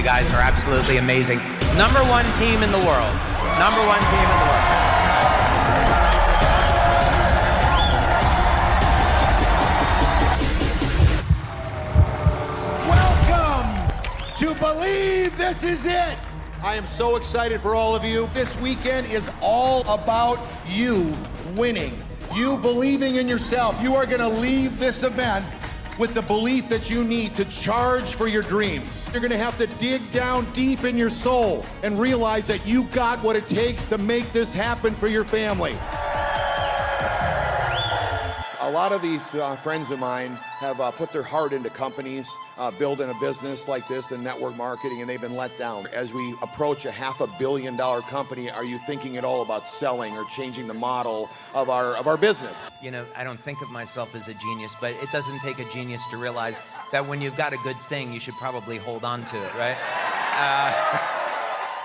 You guys are absolutely amazing. Number one team in the world. Number one team in the world. Welcome to Believe This Is It. I am so excited for all of you. This weekend is all about you winning. You believing in yourself. You are going to leave this event with the belief that you need to charge for your dreams. You're going to have to dig down deep in your soul and realize that you got what it takes to make this happen for your family. A lot of these friends of mine have put their heart into companies, building a business like this in network marketing, and they've been let down. As we approach a $500 million company, are you thinking at all about selling or changing the model of our business? You know, I don't think of myself as a genius, but it doesn't take a genius to realize that when you've got a good thing, you should probably hold on to it, right?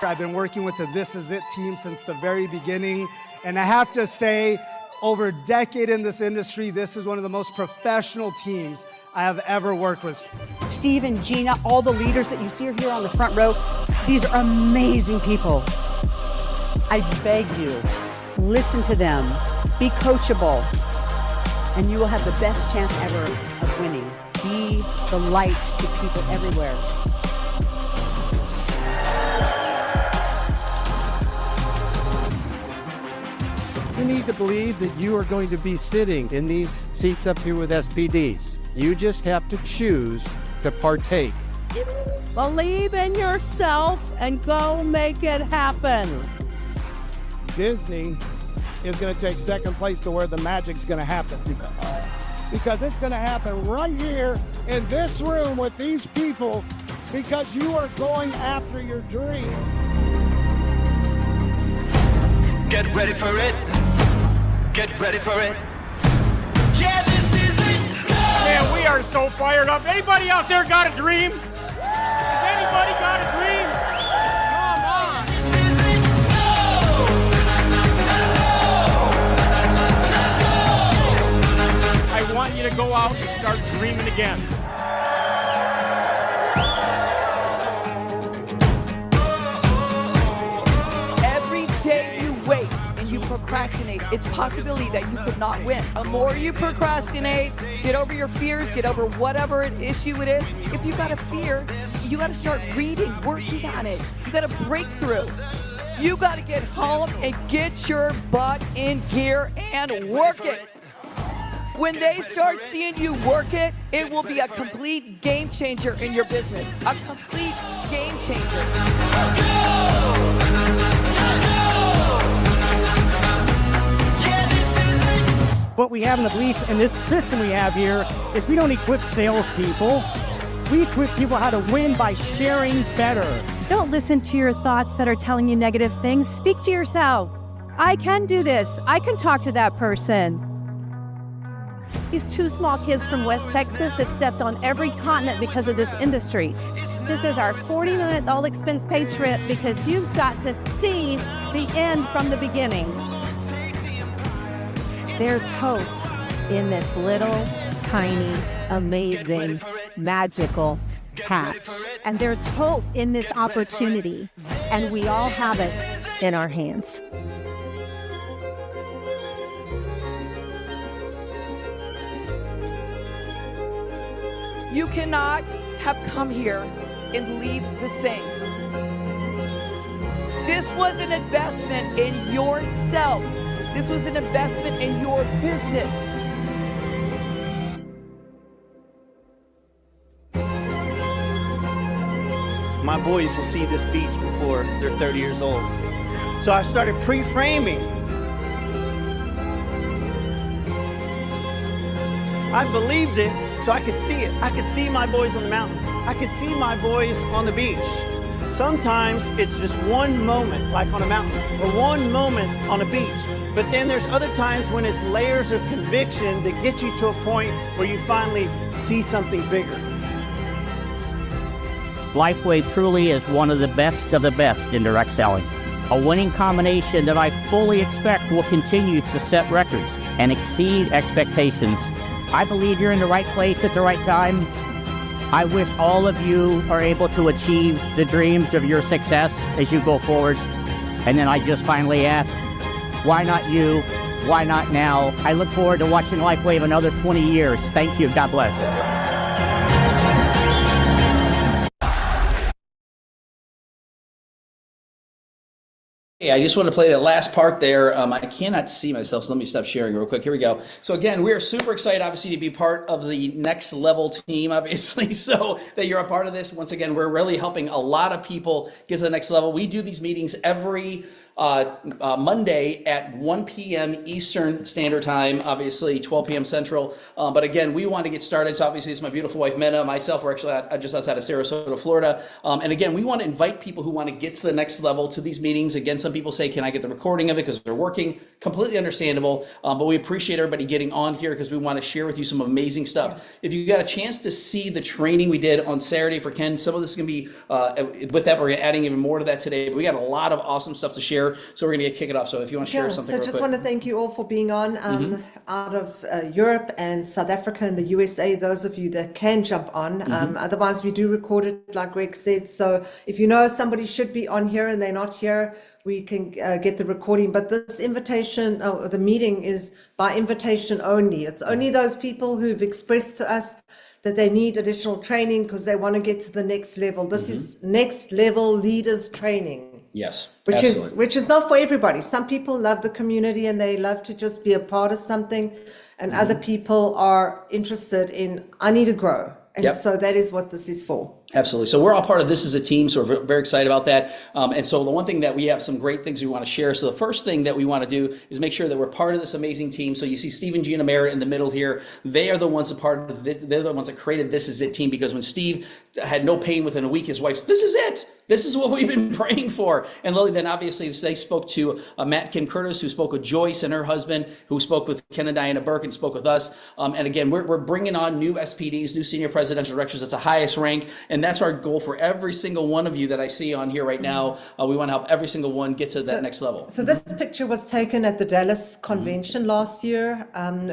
I've been working with the This Is It team since the very beginning, and I have to say, over a decade in this industry, this is one of the most professional teams I have ever worked with. Steve and Gina, all the leaders that you see here on the front row, these are amazing people. I beg you, listen to them, be coachable, and you will have the best chance ever of winning. Be the light to people everywhere. You need to believe that you are going to be sitting in these seats up here with SPDs. You just have to choose to partake. Believe in yourself and go make it happen. Disney is going to take second place to where the magic's going to happen. Because it's going to happen right here in this room with these people because you are going after your dream. Get ready for it. Get ready for it. Yeah, this is it. Go! Man, we are so fired up. Anybody out there got a dream? Has anybody got a dream? Come on. This is it. Go! I want you to go out and start dreaming again. Every day you wait and you procrastinate, it's a possibility that you could not win. The more you procrastinate, get over your fears, get over whatever issue it is. If you got a fear, you got to start reading, working on it. You got to break through. You got to get home and get your butt in gear and work it. When they start seeing you work it, it will be a complete game changer in your business. A complete game changer. What we have in the belief in this system we have here is we don't equip salespeople. We equip people how to win by sharing better. Don't listen to your thoughts that are telling you negative things. Speak to yourself. I can do this. I can talk to that person. These two small kids from West Texas have stepped on every continent because of this industry. This is our 40-minute all-expense paid trip because you've got to see the end from the beginning. There's hope in this little, tiny, amazing, magical patch. And there's hope in this opportunity. And we all have it in our hands. You cannot have come here and leave the same. This was an investment in yourself. This was an investment in your business. My boys will see this beach before they're 30 years old. So I started pre-framing. I believed it so I could see it. I could see my boys on the mountain. I could see my boys on the beach. Sometimes it's just one moment, like on a mountain, or one moment on a beach. But then there's other times when it's layers of conviction that get you to a point where you finally see something bigger. Lifeway truly is one of the best in direct selling. A winning combination that I fully expect will continue to set records and exceed expectations. I believe you're in the right place at the right time. I wish all of you are able to achieve the dreams of your success as you go forward. And then I just finally ask, why not you? Why not now? I look forward to watching LifeWave another 20 years. Thank you. God bless. Hey, I just want to play that last part there. I cannot see myself, so let me stop sharing real quick. Here we go. So again, we are super excited, obviously, to be part of the Next Level team, obviously, so that you're a part of this. Once again, we're really helping a lot of people get to the next level. We do these meetings every Monday at 1 p.m. Eastern Standard Time, obviously 12 p.m. Central. But again, we want to get started. So obviously, it's my beautiful wife, Mena, myself. We're actually just outside of Sarasota, Florida. And again, we want to invite people who want to get to the next level to these meetings. Again, some people say, can I get the recording of it because they're working? Completely understandable. But we appreciate everybody getting on here because we want to share with you some amazing stuff. If you got a chance to see the training we did on Saturday for Ken, some of this is going to be, with that, we're adding even more to that today. But we got a lot of awesome stuff to share. So we're going to kick it off. So if you want to share something so real just quick. want to thank you all for being on out of Europe and South Africa and the USA, those of you that can jump on. Otherwise, we do record it, like Greg said. So if you know somebody should be on here and they're not here, we can get the recording. But this invitation, the meeting is by invitation only. It's only those people who've expressed to us that they need additional training because they want to get to the next level. This is next level leaders training. Yes, which absolutely. is not for everybody. Some people love the community and they love to just be a part of something, and other people are interested in, I need to grow. And so that is what this is for. Absolutely. So we're all part of this as a team, so we're very excited about that. And so the one thing that we have some great things we want to share. So the first thing that we want to do is make sure that we're part of this amazing team. So you see Steve and Gina Merritt in the middle here. They are the ones that part of this. They're the ones that created This Is It team, because when Steve had no pain within a week, his wife said, this is it. This is what we've been praying for. And Lily, then obviously they spoke to Matt Kim Curtis, who spoke with Joyce and her husband, who spoke with Ken and Diana Burke and spoke with us. And again, we're bringing on new SPDs, new senior presidential directors. That's the highest rank. And that's our goal for every single one of you that I see on here right now. We want to help every single one get to that next level. So this picture was taken at the Dallas convention last year.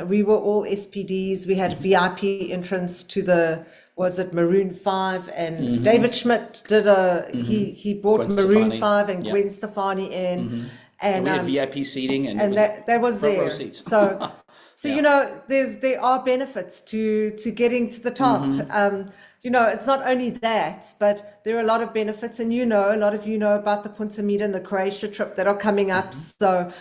We were all SPDs. We had VIP entrance to the, was it Maroon 5? And David Schmidt did he brought Gwen Maroon Stefani. 5 and Gwen Stefani in. And we had VIP seating and that was front row there. seats. So you know, there are benefits to getting to the top. You know, it's not only that, but there are a lot of benefits, and you know, a lot of you know about the Punta Mita and the Croatia trip that are coming up. So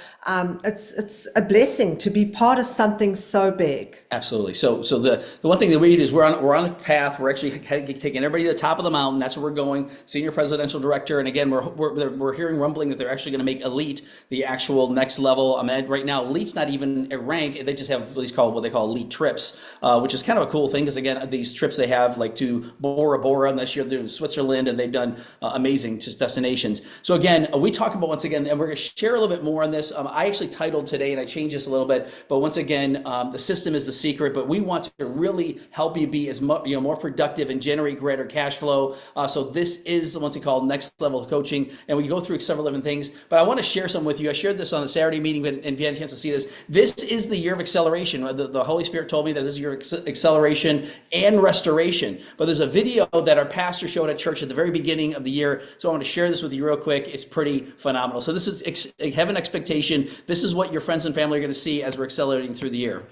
it's a blessing to be part of something so big. Absolutely. So the one thing that we do is we're on a path. We're actually taking everybody to the top of the mountain. That's where we're going. Senior presidential director, and again, we're hearing rumbling that they're actually going to make elite the actual next level. Right now, elite's not even a rank. They just have what they call elite trips, which is kind of a cool thing because again, these trips they have like to Bora Bora, and this year they're in Switzerland, and they've done amazing destinations. So again, we talk about once again, and we're going to share a little bit more on this. I actually titled today, and I changed this a little bit, but once again, the system is the secret, but we want to really help you be as more productive and generate greater cash flow. So this is what's called Next Level Coaching, and we go through several different things, but I want to share some with you. I shared this on the Saturday meeting, but if you had a chance to see this, this is the year of acceleration. The Holy Spirit told me that this is your acceleration and restoration. But there's a video that our pastor showed at church at the very beginning of the year. So I want to share this with you real quick. It's pretty phenomenal. So this is have an expectation. This is what your friends and family are going to see as we're accelerating through the year.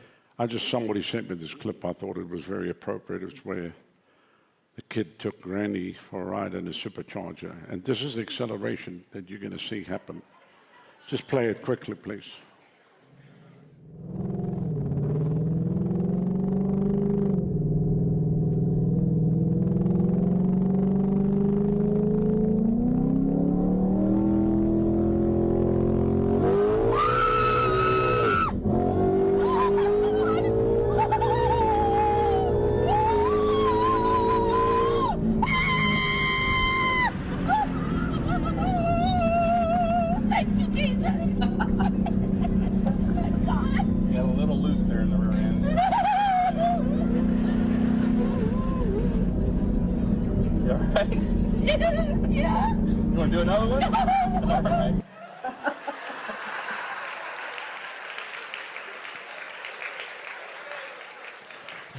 Somebody sent me this clip. I thought it was very appropriate. It's where the kid took Granny for a ride in a supercharger. And this is the acceleration that you're going to see happen. Just play it quickly, please.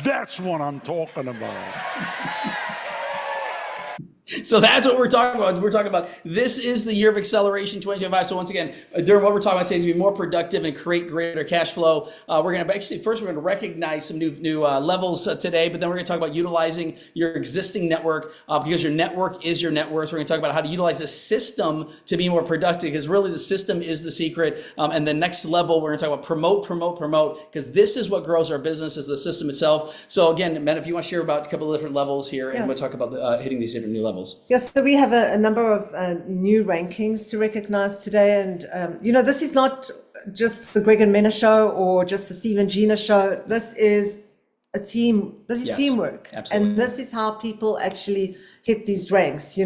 That's what I'm talking about. So that's what we're talking about. We're talking about this is the year of acceleration 2025. So once again, during what we're talking about today is to be more productive and create greater cash flow. We're going to actually first we're going to recognize some new levels today, but then we're going to talk about utilizing your existing network because your network is your net worth. We're going to talk about how to utilize a system to be more productive because really the system is the secret. And the next level we're going to talk about promote because this is what grows our business is the system itself. So again, Matt, if you want to share about a couple of different levels here, and we'll talk about hitting these different new levels. Yes, so we have a number of new rankings to recognize today. And, this is not just the Greg and Mena show or just the Steve and Gina show. This is a team. This is teamwork. Absolutely. And this is how people actually hit these ranks,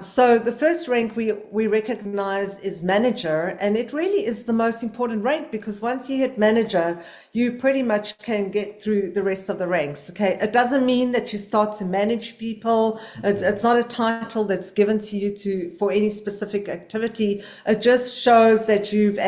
So the first rank we recognize is manager, and it really is the most important rank because once you hit manager, you pretty much can get through the rest of the ranks. Okay, it doesn't mean that you start to manage people. It's not a title that's given to you for any specific activity. It just shows that you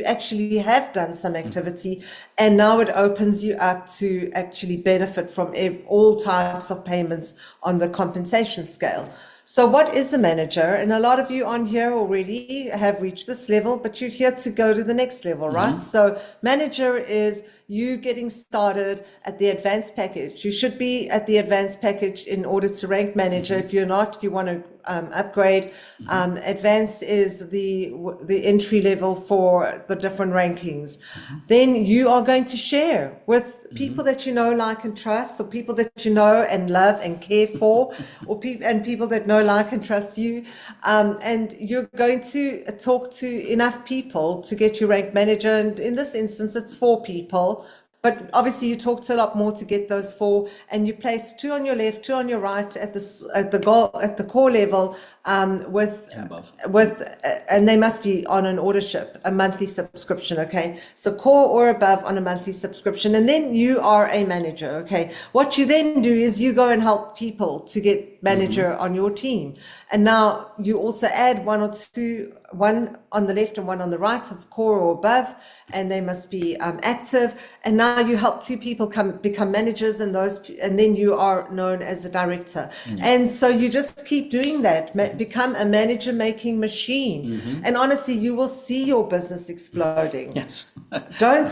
actually have done some activity, and now it opens you up to actually benefit from all types of payments on the compensation scale. So what is a manager? And a lot of you on here already have reached this level, but you're here to go to the next level, right? So manager is you getting started at the advanced package. You should be at the advanced package in order to rank manager. If you're not, you want to upgrade. Advanced is the entry level for the different rankings. Then you are going to share with people that you know, like, and trust, or people that you know and love and care for, or people that know, like, and trust you. And you're going to talk to enough people to get you ranked manager. And in this instance, it's 4 people. But obviously, you talk to a lot more to get those 4, and you place 2 on your left, 2 on your right at the core level, and they must be on an ordership, a monthly subscription. Okay, so core or above on a monthly subscription, and then you are a manager. Okay, what you then do is you go and help people to get manager on your team, and now you also add 1 or 2. 1 on the left and 1 on the right of core or above, and they must be active. And now you help 2 people become managers, and then you are known as a director. And so you just keep doing that, become a manager making machine. And honestly, you will see your business exploding. Yes. Don't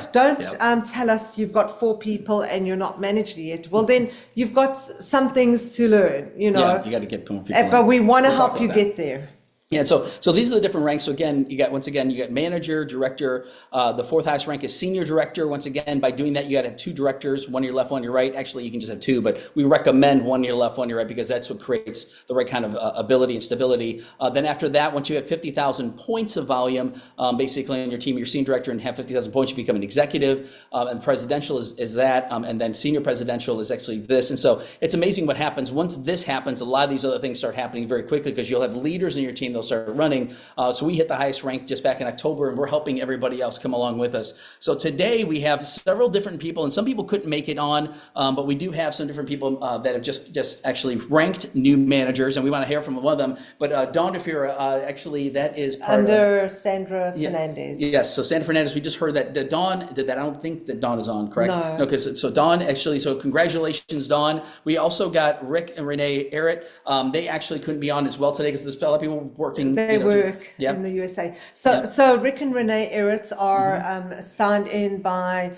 tell us you've got 4 people and you're not manager yet. Well, then you've got some things to learn, Yeah, you got to get more people. But we want to help you get there. Yeah, so these are the different ranks. So again, you got manager, director. The 4th highest rank is senior director. Once again, by doing that, you got to have 2 directors, 1 to your left, 1 to your right. Actually, you can just have 2, but we recommend 1 to your left, 1 to your right because that's what creates the right kind of ability and stability. Then after that, once you have 50,000 points of volume, basically on your team, you're senior director and have 50,000 points, you become an executive. And presidential is that, and then senior presidential is actually this. And so it's amazing what happens once this happens. A lot of these other things start happening very quickly because you'll have leaders in your team. They'll start running. So we hit the highest rank just back in October, and we're helping everybody else come along with us. So today we have several different people, and some people couldn't make it on, but we do have some different people that have just actually ranked new managers, and we want to hear from one of them. But Dawn DeFira, actually, that is part under Sandra Fernandez. Yes, so Sandra Fernandez, we just heard that Dawn did that. I don't think that Dawn is on, correct? No. Because so Dawn actually, so congratulations, Dawn. We also got Rick and Renee Errett. They actually couldn't be on as well today because there's a lot of people working. They work in the USA. So Rick and Renee Errett are signed in by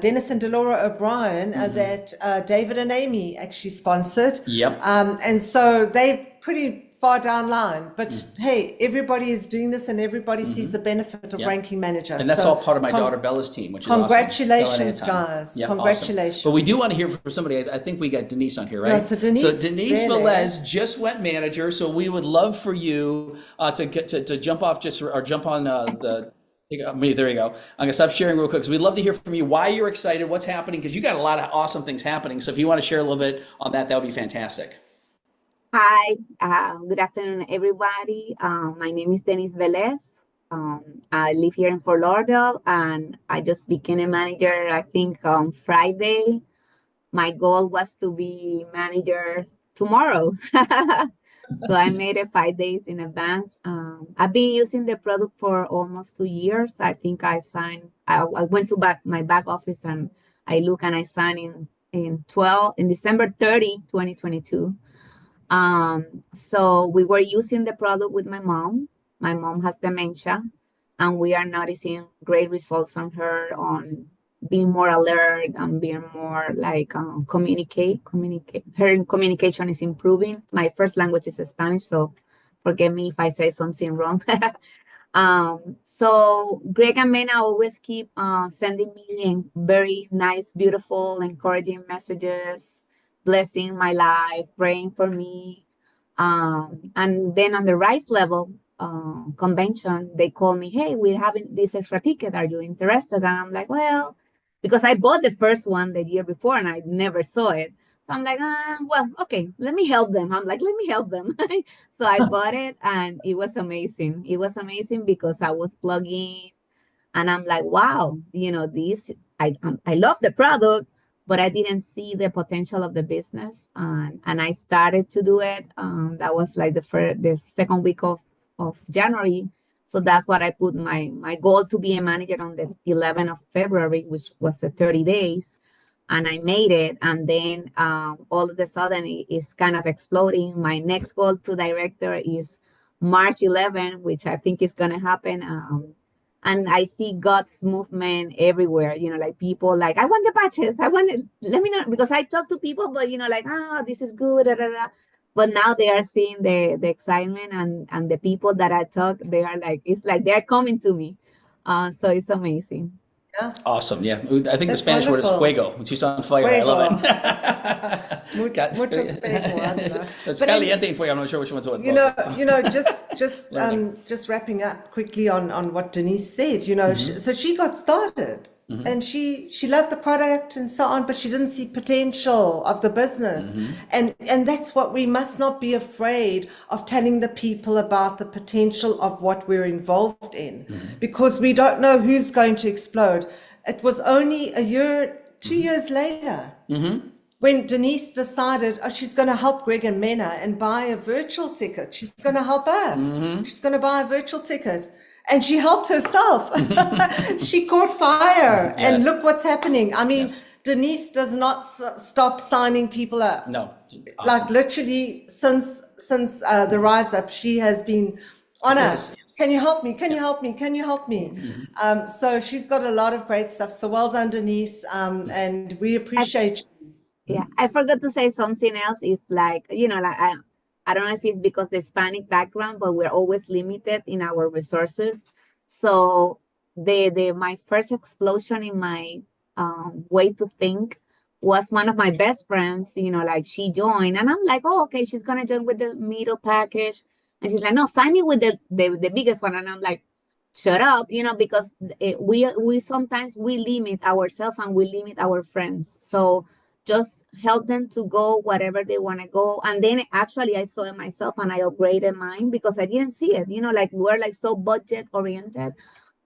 Dennis and Delora O'Brien that David and Amy actually sponsored. And so they pretty far down line, but hey, everybody is doing this and everybody sees the benefit of ranking manager. And that's all part of my daughter Bella's team, which is congratulations, awesome. guys. Awesome. Congratulations. But we do want to hear from somebody. I think we got Denise on here, right? Yeah, so Denise Velez just went manager. So we would love for you to jump off or jump on the. There you go. I'm gonna stop sharing real quick because we'd love to hear from you why you're excited, what's happening, because you got a lot of awesome things happening. So if you want to share a little bit on that would be fantastic. Hi, good afternoon, everybody. My name is Denise Velez. I live here in Fort Lauderdale, and I just became a manager, I think, on Friday. My goal was to be manager tomorrow. So I made it 5 days in advance. I've been using the product for almost 2 years. I think I went to my back office and I look and I sign in in December 30, 2022. So we were using the product with my mom. My mom has dementia, and we are noticing great results on her on being more alert and being more like communicate. Her communication is improving. My first language is Spanish, so forgive me if I say something wrong. So Greg and Mena always keep sending me very nice, beautiful, encouraging messages, blessing my life, praying for me. And then on the Rise Level convention, they call me, hey, we're having this extra ticket. Are you interested? And I'm like, well, because I bought the first one the year before and I never saw it. So I'm like, well, okay, let me help them. I'm like, let me help them. So I bought it and it was amazing. It was amazing because I was plugging and I'm like, wow, I love the product, but I didn't see the potential of the business. And I started to do it. That was like the second week of January. So that's what I put my goal to be a manager on the 11th of February, which was the 30 days. And I made it. And then all of a sudden it's kind of exploding. My next goal to director is March 11, which I think is going to happen. And I see God's movement everywhere, like people like, I want the patches. Let me know. Because I talk to people, but, like, this is good. Da, da, da. But now they are seeing the excitement and the people that I talk, they are like, it's like they're coming to me. So it's amazing. Yeah. Awesome. Yeah. I think the That's Spanish word is wonderful. fuego, which is on fire. I love it. Muchos fuego, It's But caliente and fuego. I'm not sure which one's what. just wrapping up quickly on what Denise said, so she got started and she loved the product and so on, but she didn't see potential of the business. And that's what we must not be afraid of telling the people about the potential of what we're involved in, because we don't know who's going to explode. It was only a year, 2 years later, when Denise decided she's going to help Greg and Mena and buy a virtual ticket. She's going to help us. She's going to buy a virtual ticket. And she helped herself. She caught fire. Yes. And look what's happening. I mean, Denise does not stop signing people up. No. Like literally since the Rise Up, she has been on us. Can you help me? Can you help me? Can you help me? So she's got a lot of great stuff. So well done, Denise. And we appreciate you. Yeah, I forgot to say something else. It's like, I don't know if it's because the Hispanic background, but we're always limited in our resources. So my first explosion in my way to think was one of my best friends, like she joined and I'm like, oh, okay, she's going to join with the middle package. And she's like, no, sign me with the biggest one. And I'm like, shut up, because we sometimes we limit ourselves and we limit our friends. So just help them to go wherever they want to go. And then actually I saw it myself and I upgraded mine because I didn't see it, like we're like so budget oriented.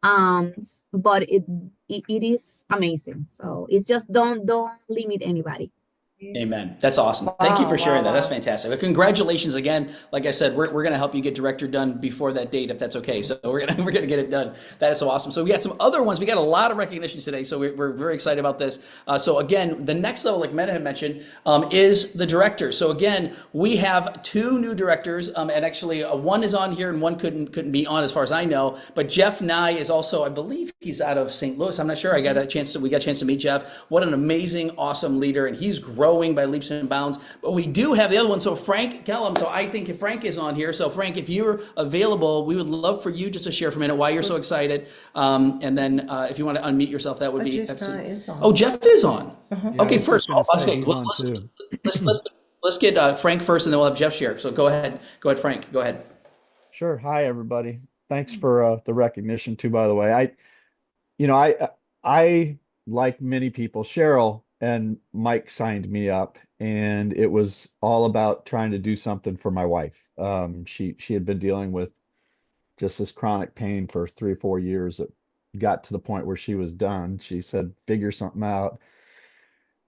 But it is amazing. So it's just don't limit anybody. Amen. That's awesome. Thank you for sharing that. That's fantastic. But congratulations again. Like I said, we're going to help you get director done before that date, if that's okay. So we're going to get it done. That is so awesome. So we got some other ones. We got a lot of recognitions today. So we're very excited about this. So again, the next level, like Mena had mentioned, is the director. So again, we have 2 new directors, and actually one is on here and one couldn't be on as far as I know. But Jeff Nye is also, I believe he's out of St. Louis. I'm not sure. We got a chance to meet Jeff. What an amazing, awesome leader, and he's growing by leaps and bounds. But we do have the other one. So Frank Kellum. So I think if Frank is on here. So Frank, if you're available, we would love for you just to share for a minute why you're so excited. And then if you want to unmute yourself, that would be Jeff absolutely. is on. Oh, Jeff is on. Okay, first. Okay, Let's get Frank first, and then we'll have Jeff share. So go ahead, Frank. Go ahead. Sure. Hi, everybody. Thanks for the recognition too, by the way. I like many people, Cheryl and Mike signed me up, and it was all about trying to do something for my wife. She had been dealing with just this chronic pain for 3 or 4 years. It got to the point where she was done. She said, figure something out.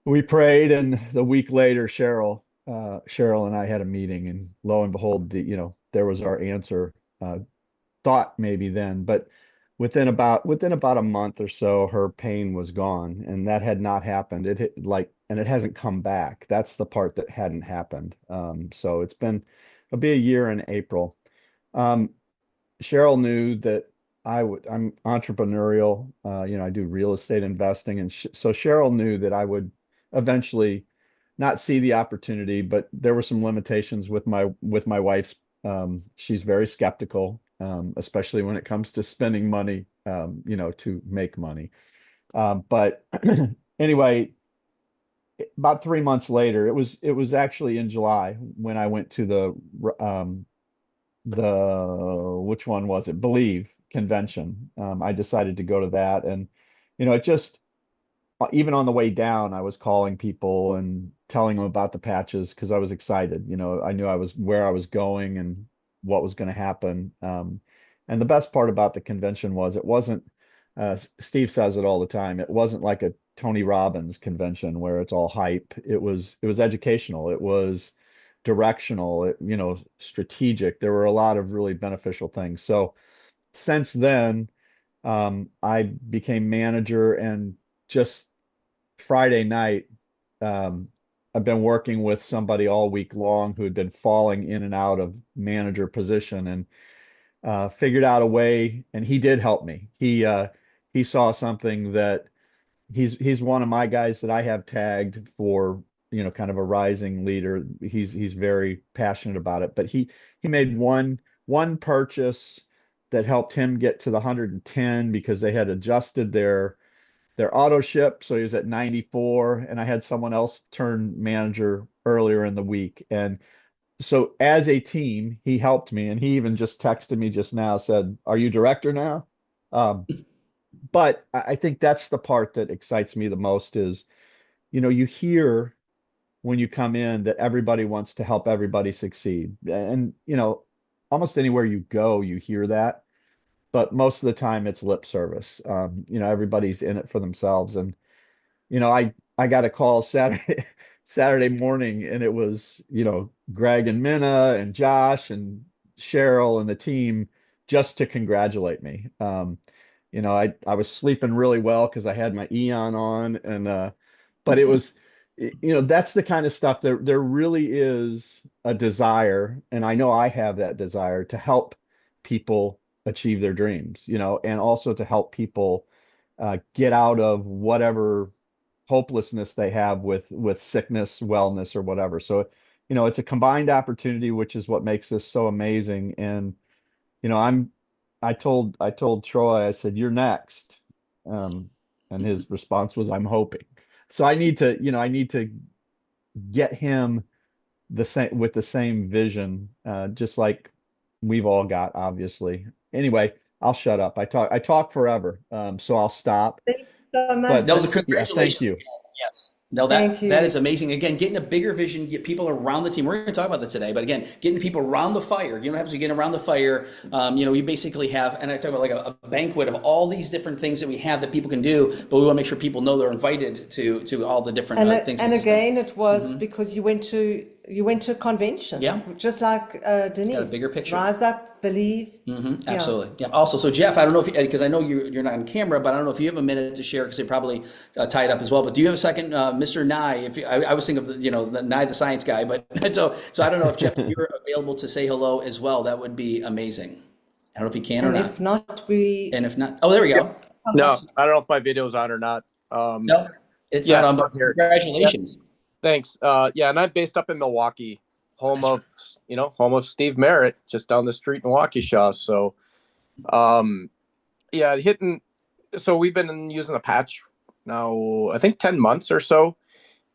We prayed, and the week later, Cheryl and I had a meeting, and lo and behold, there was our answer. Thought maybe then, but within about a month or so, her pain was gone, and that had not happened. And it hasn't come back. That's the part that hadn't happened. So it'll be a year in April. Cheryl knew that I'm entrepreneurial. I do real estate investing, and so Cheryl knew that I would eventually not see the opportunity, but there were some limitations with my wife's. She's very skeptical, especially when it comes to spending money, to make money. But anyway, about 3 months later, it was actually in July when I went to the which one was it? Believe convention. I decided to go to that, and it just, even on the way down, I was calling people and telling them about the patches because I was excited. I knew where I was going and what was going to happen. And the best part about the convention was it wasn't, Steve says it all the time, it wasn't like a Tony Robbins convention where it's all hype. It was educational. It was directional, strategic. There were a lot of really beneficial things. So since then, I became manager, and just Friday night, I've been working with somebody all week long who had been falling in and out of manager position, and figured out a way, and he did help me. He saw something that he's one of my guys that I have tagged for, kind of a rising leader. He's very passionate about it, but he made one purchase that helped him get to the 110 because they had adjusted their auto ship. So he was at 94, and I had someone else turn manager earlier in the week. And so as a team, he helped me, and he even just texted me just now, said, "Are you director now?" But I think that's the part that excites me the most is, you hear when you come in that everybody wants to help everybody succeed. And, almost anywhere you go, you hear that. But most of the time it's lip service. Everybody's in it for themselves. And, I got a call Saturday morning, and it was, Greg and Minna and Josh and Cheryl and the team just to congratulate me. I was sleeping really well because I had my Eon on, and but it was, that's the kind of stuff that there really is a desire, and I know I have that desire to help people achieve their dreams, and also to help people get out of whatever hopelessness they have with sickness, wellness, or whatever. So, it's a combined opportunity, which is what makes this so amazing. And, I told Troy, I said, "You're next." And his response was, "I'm hoping." So I need to get him with the same vision, just like we've all got, obviously. Anyway, I'll shut up. I talk forever. So I'll stop. Thank you so much. No, congratulations. Thank you. Yes. No, that is amazing. Again, getting a bigger vision, get people around the team. We're going to talk about that today, but again, getting people around the fire. You don't have to get around the fire. You basically have, and I talk about like a banquet of all these different things that we have that people can do, but we want to make sure people know they're invited to all the different things. And again, it was because you went to a convention. Yeah. Just like Denise. Got a bigger picture. Rise up, believe. Absolutely. Yeah. Also, so Jeff, I don't know if because I know you're not on camera, but I don't know if you have a minute to share because they probably tied up as well. But do you have a second, Mr. Nye? I was thinking of the Nye, the science guy, but so I don't know if Jeff, if you're available to say hello as well, that would be amazing. I don't know if he can or not. If not, oh, there we go. No, I don't know if my video's on or not. No, it's not on. But congratulations. Yeah. Thanks. And I'm based up in Milwaukee, home of Steve Merritt, just down the street in Waukesha. So, So we've been using the patch now, I think 10 months or so,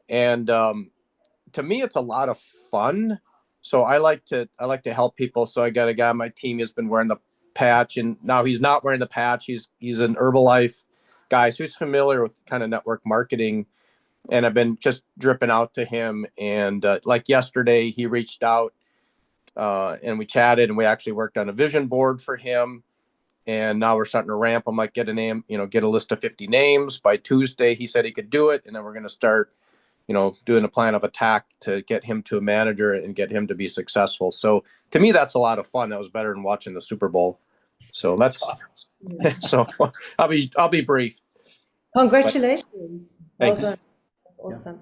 and to me, it's a lot of fun. So I like to help people. So I got a guy on my team who's been wearing the patch, and now he's not wearing the patch. He's an Herbalife guy, so he's familiar with kind of network marketing. And I've been just dripping out to him. And like yesterday, he reached out and we chatted, and we actually worked on a vision board for him. And now we're starting to ramp. I'm like, get a name, get a list of 50 names. By Tuesday, he said he could do it. And then we're going to start, doing a plan of attack to get him to a manager and get him to be successful. So to me, that's a lot of fun. That was better than watching the Super Bowl. So that's so I'll be brief. Congratulations. Well Thanks. done. That's awesome.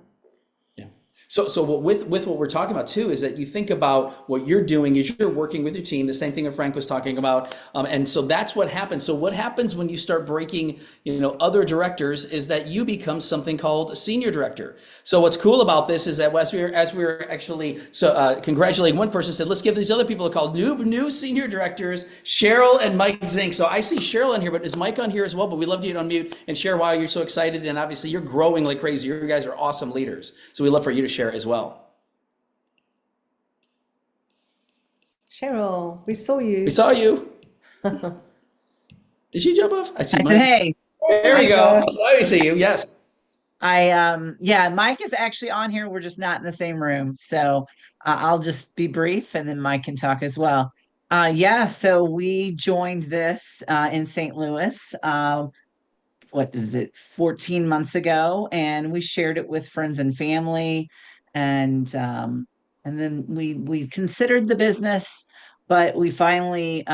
So with what we're talking about too is that you think about what you're doing is you're working with your team, the same thing that Frank was talking about, and so that's what happens. So what happens when you start breaking, other directors is that you become something called a senior director. So what's cool about this is that as we were actually congratulating one person, said let's give these other people a call, new senior directors, Cheryl and Mike Zink. So I see Cheryl on here, but is Mike on here as well? But we love you to unmute and share why you're so excited, and obviously you're growing like crazy. You guys are awesome leaders, so we love for you to share as well. Cheryl, we saw you. We saw you. Did she jump off? I said, hey. There we go. Let me see you. Yes. Mike is actually on here. We're just not in the same room. So I'll just be brief and then Mike can talk as well. So we joined this in St. Louis. 14 months ago, and we shared it with friends and family, and then we considered the business, but we finally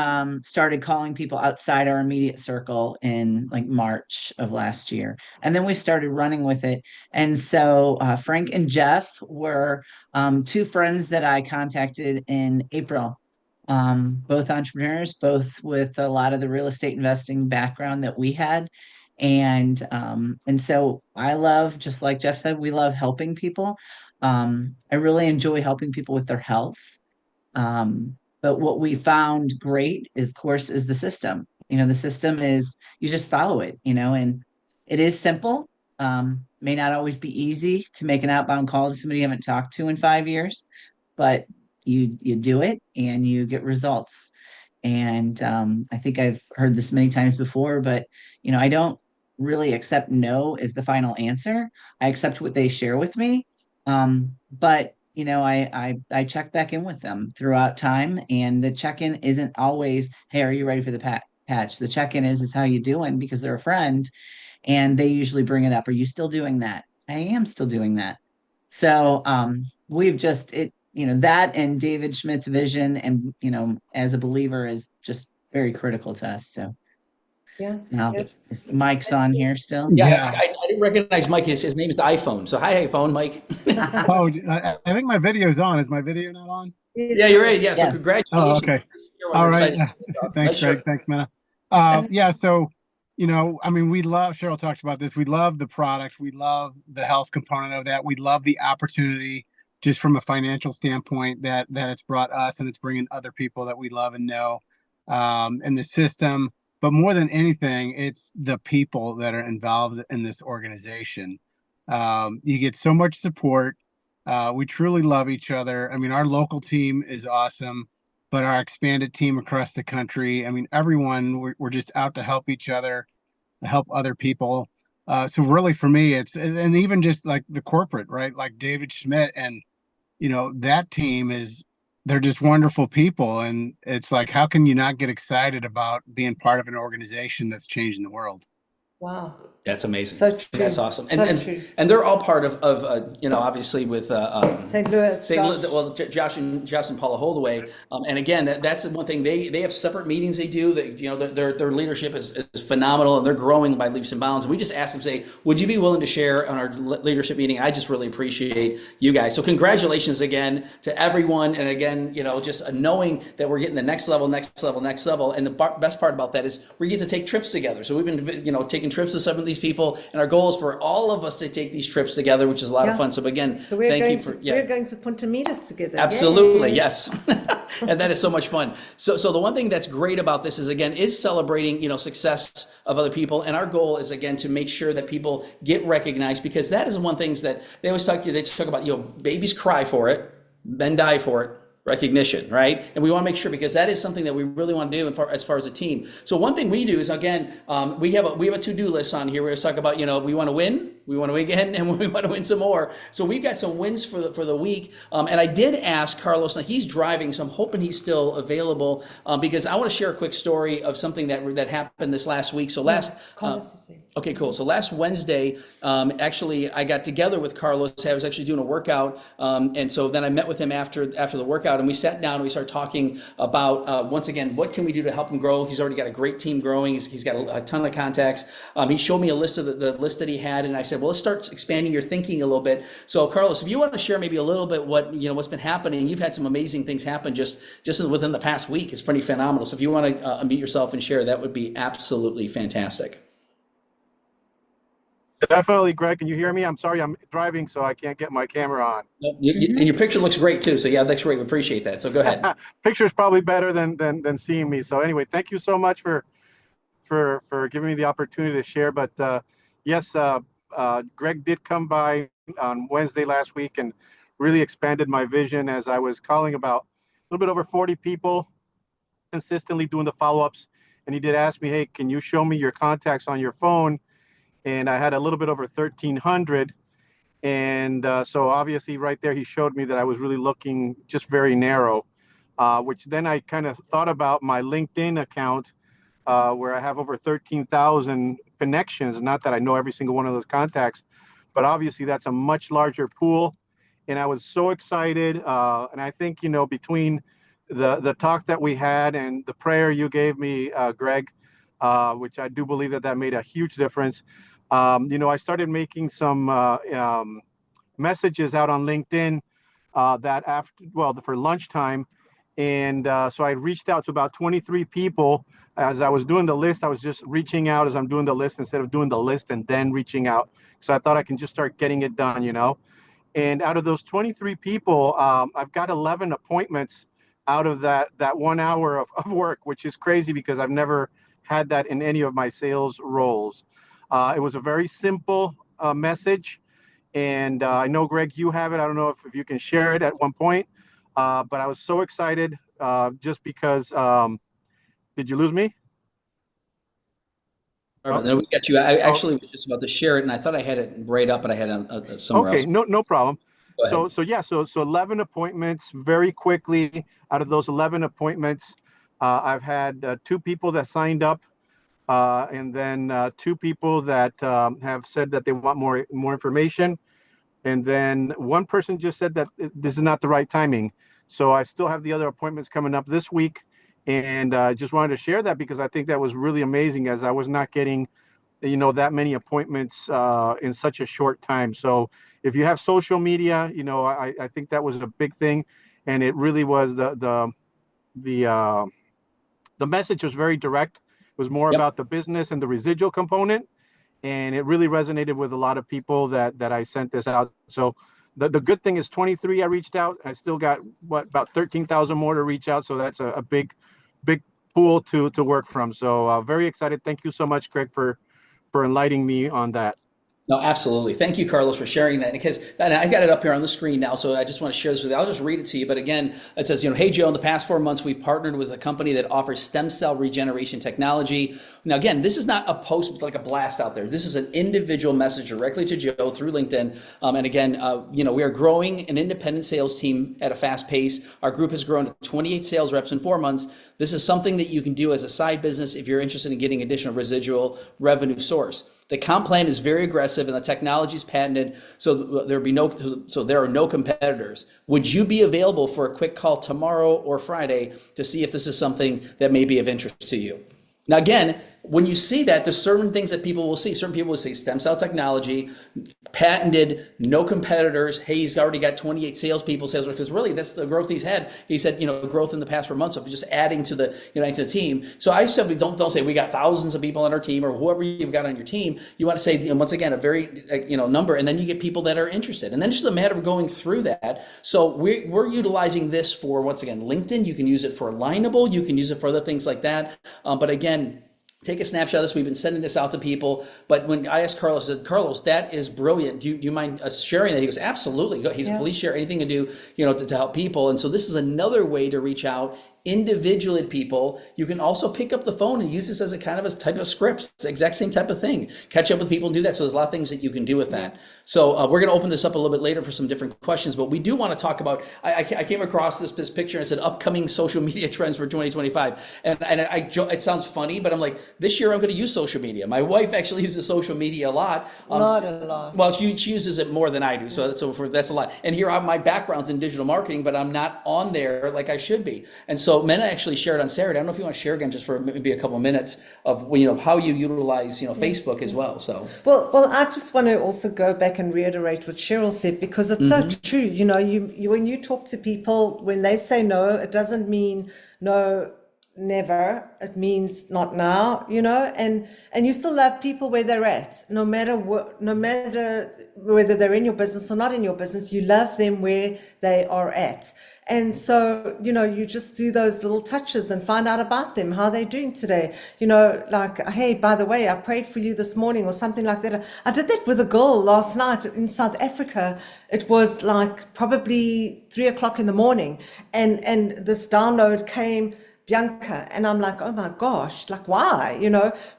started calling people outside our immediate circle in like March of last year, and then we started running with it. And so Frank and Jeff were two friends that I contacted in April. Both entrepreneurs, both with a lot of the real estate investing background that we had. And so I love, just like Jeff said, we love helping people. I really enjoy helping people with their health. But what we found great, of course, is the system. The system is, you just follow it, and it is simple. May not always be easy to make an outbound call to somebody you haven't talked to in 5 years, but you do it and you get results. And I think I've heard this many times before, but I don't really accept no as the final answer. I accept what they share with me. But I check back in with them throughout time, and the check-in isn't always, hey, are you ready for the patch? The check-in is how you doing, because they're a friend, and they usually bring it up. Are you still doing that? I am still doing that. So we've just, that and David Schmidt's vision and, as a believer is just very critical to us. So yeah. Mike's on here still. Yeah. I didn't recognize Mike. His name is iPhone. So hi, iPhone, Mike. I think my video's on. Is my video not on? Yeah, you're right. Yeah, so congratulations. Oh, okay. All right. Yeah. Thanks, Greg. Thanks, Mena. So, we love, Cheryl talked about this. We love the product. We love the health component of that. We love the opportunity just from a financial standpoint that it's brought us, and it's bringing other people that we love and know in the system. But more than anything, it's the people that are involved in this organization. You get so much support. We truly love each other. Our local team is awesome, but our expanded team across the country, everyone, we're just out to help each other, to help other people. So really for me, and even just like the corporate, right? Like David Schmidt and, that team they're just wonderful people. And it's like, how can you not get excited about being part of an organization that's changing the world? Wow. That's amazing. So true. That's awesome. True. And they're all part of obviously with St. Louis. Well, Josh and Paula Holdaway. And again, that's the one thing they have separate meetings they do. That their leadership is phenomenal, and they're growing by leaps and bounds. And we just asked them, say, would you be willing to share on our leadership meeting? I just really appreciate you guys. So congratulations again to everyone. And again, just knowing that we're getting the next level. And the best part about that is we get to take trips together. So we've been taking trips with some of these people, and our goal is for all of us to take these trips together, which is a lot of fun. So again, we're thank you we're going to Punta Mita together. Absolutely. Yay. Yes. And that is so much fun. So the one thing that's great about this is celebrating, success of other people. And our goal is, again, to make sure that people get recognized, because that is one thing that they always talk about, babies cry for it, men die for it. Recognition, right? And we want to make sure, because that is something that we really want to do as far as a team. So one thing we do is, again, we have a to-do list on here. We're going to talk about, we want to win, We want to win again, and we want to win some more. So we've got some wins for the week. And I did ask Carlos, now he's driving, so I'm hoping he's still available because I want to share a quick story of something that happened this last week. So okay, cool. So last Wednesday, actually, I got together with Carlos. I was actually doing a workout, and so then I met with him after the workout, and we sat down and we started talking about once again, what can we do to help him grow? He's already got a great team growing. He's got a ton of contacts. He showed me a list of the list that he had, and I said, well, let's start expanding your thinking a little bit. So Carlos, if you want to share maybe a little bit what's been happening, you've had some amazing things happen just within the past week. It's pretty phenomenal. So if you want to unmute yourself and share, that would be absolutely fantastic. Definitely, Greg. Can you hear me? I'm sorry, I'm driving, so I can't get my camera on. And your picture looks great too. So yeah, that's great. We appreciate that. So go ahead. Picture is probably better than seeing me. So anyway, thank you so much for giving me the opportunity to share. But yes, Greg did come by on Wednesday last week and really expanded my vision as I was calling about a little bit over 40 people, consistently doing the follow-ups. And he did ask me, hey, can you show me your contacts on your phone? And I had a little bit over 1,300. And so obviously right there, he showed me that I was really looking just very narrow, which then I kind of thought about my LinkedIn account where I have over 13,000 connections. Not that I know every single one of those contacts, but obviously that's a much larger pool. And I was so excited. And I think, between the talk that we had and the prayer you gave me, Greg, which I do believe that made a huge difference. I started making some messages out on LinkedIn for lunchtime. And so I reached out to about 23 people. As I was doing the list, I was just reaching out as I'm doing the list instead of doing the list and then reaching out. So I thought I can just start getting it done, And out of those 23 people, I've got 11 appointments out of that 1 hour of work, which is crazy because I've never had that in any of my sales roles. It was a very simple message. And I know, Greg, you have it. I don't know if you can share it at one point, but I was so excited just because, did you lose me? No, we got you. I actually was just about to share it, and I thought I had it right up, but I had it somewhere else. Okay, no problem. So 11 appointments very quickly. Out of those 11 appointments, I've had 2 people that signed up, and then 2 people that have said that they want more information, and then 1 person just said that this is not the right timing. So I still have the other appointments coming up this week, and I just wanted to share that because I think that was really amazing, as I was not getting, that many appointments in such a short time. So if you have social media, I think that was a big thing, and it really was the message was very direct. It was more about the business and the residual component, and it really resonated with a lot of people that I sent this out. So the good thing is 23 I reached out. I still got about 13,000 more to reach out. So that's a big pool to work from. So very excited. Thank you so much, Craig, for enlightening me on that. No, absolutely. Thank you, Carlos, for sharing that. Because I've got it up here on the screen now, so I just want to share this with you. I'll just read it to you. But again, it says, hey, Joe, in the past 4 months, we've partnered with a company that offers stem cell regeneration technology. Now, again, this is not a post with like a blast out there. This is an individual message directly to Joe through LinkedIn. And again, we are growing an independent sales team at a fast pace. Our group has grown to 28 sales reps in 4 months. This is something that you can do as a side business if you're interested in getting additional residual revenue source. The comp plan is very aggressive and the technology is patented, so there are no competitors. Would you be available for a quick call tomorrow or Friday to see if this is something that may be of interest to you? Now, again, when you see that, there's certain things that people will see. Certain people will say stem cell technology, patented, no competitors. Hey, he's already got 28 salespeople, because really that's the growth he's had. He said, growth in the past 4 months of just adding to the, to the team. So I simply don't say we got thousands of people on our team or whoever you've got on your team. You want to say, once again, a very, number, and then you get people that are interested. And then it's just a matter of going through that. So we're utilizing this for, once again, LinkedIn. You can use it for Lineable. You can use it for other things like that. But again, take a snapshot of this. We've been sending this out to people. But when I asked Carlos, I said, Carlos, that is brilliant. Do you mind sharing that? He goes, absolutely. Please share anything to do, to help people. And so this is another way to reach out individually to people. You can also pick up the phone and use this as a kind of a type of script. It's the exact same type of thing. Catch up with people and do that. So there's a lot of things that you can do with that. So we're going to open this up a little bit later for some different questions, but we do want to talk about, I came across this picture and it said upcoming social media trends for 2025. And it sounds funny, but I'm like, this year I'm going to use social media. My wife actually uses social media a lot. Not a lot. Well, she uses it more than I do. So that's a lot. And here my background's in digital marketing, but I'm not on there like I should be. And so Mena actually shared on Saturday. I don't know if you want to share again just for maybe a couple of minutes of, how you utilize, Facebook as well. So. Well, I just want to also go back and reiterate what Cheryl said, because it's so true. You when you talk to people, when they say no, it doesn't mean no, never. It means not now, and you still love people where they're at, no matter whether they're in your business or not in your business, you love them where they are at. And so, you just do those little touches and find out about them, how they're doing today. Like, hey, by the way, I prayed for you this morning or something like that. I did that with a girl last night in South Africa. It was like probably 3 o'clock in the morning. And this download came, Bianca, and I'm like, oh my gosh, like why,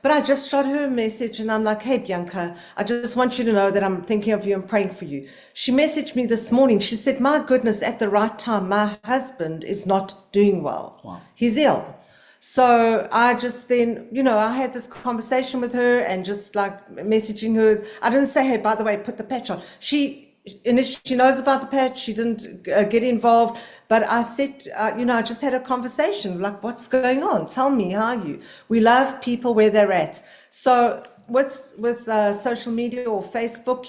but I just shot her a message and I'm like, hey Bianca, I just want you to know that I'm thinking of you and praying for you. She messaged me this morning. She said, my goodness, at the right time, my husband is not doing well. Wow. He's ill. So I just then, I had this conversation with her and just like messaging her. I didn't say, hey, by the way, put the patch on. She knows about the patch. She didn't get involved, but I said, I just had a conversation like, what's going on? Tell me, how are you? We love people where they're at. So with social media or Facebook,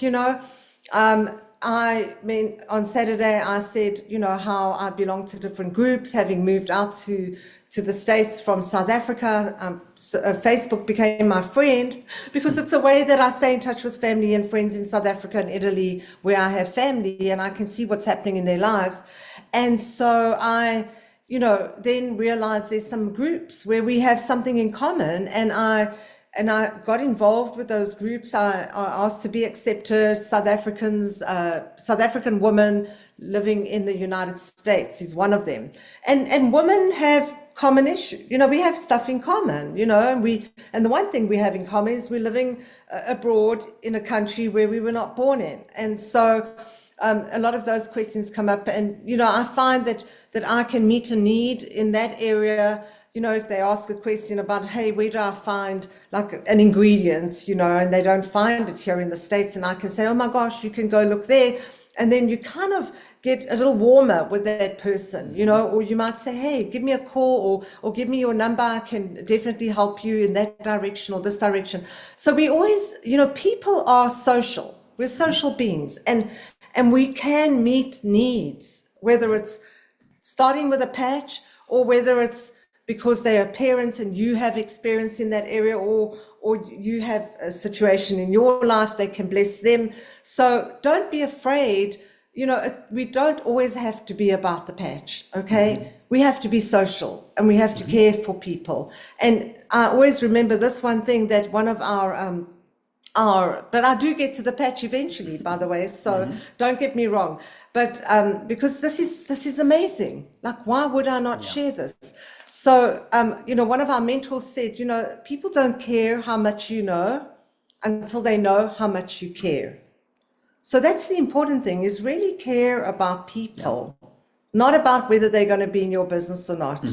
I mean, on Saturday, I said, how I belong to different groups, having moved out to the States from South Africa. Facebook became my friend because it's a way that I stay in touch with family and friends in South Africa and Italy, where I have family and I can see what's happening in their lives. And so I, then realized there's some groups where we have something in common, and I got involved with those groups. I asked to be accepted. South African woman living in the United States is one of them. And women have common issue. We have stuff in common, and the one thing we have in common is we're living abroad in a country where we were not born in. And so a lot of those questions come up, and, I find that I can meet a need in that area. If they ask a question about, hey, where do I find like an ingredient, and they don't find it here in the States, and I can say, oh my gosh, you can go look there. And then you kind of get a little warmer with that person, or you might say, hey, give me a call or give me your number. I can definitely help you in that direction or this direction. So we always, people are social. We're social beings, and we can meet needs, whether it's starting with a patch or whether it's because they are parents and you have experience in that area, or you have a situation in your life that can bless them. So don't be afraid. We don't always have to be about the patch, okay? We have to be social and we have to care for people. And I always remember this one thing, that one of but I do get to the patch eventually, by the way, so don't get me wrong. But because this is amazing. Like, why would I not share this? So, one of our mentors said, people don't care how much you know until they know how much you care. So that's the important thing, is really care about people, not about whether they're going to be in your business or not.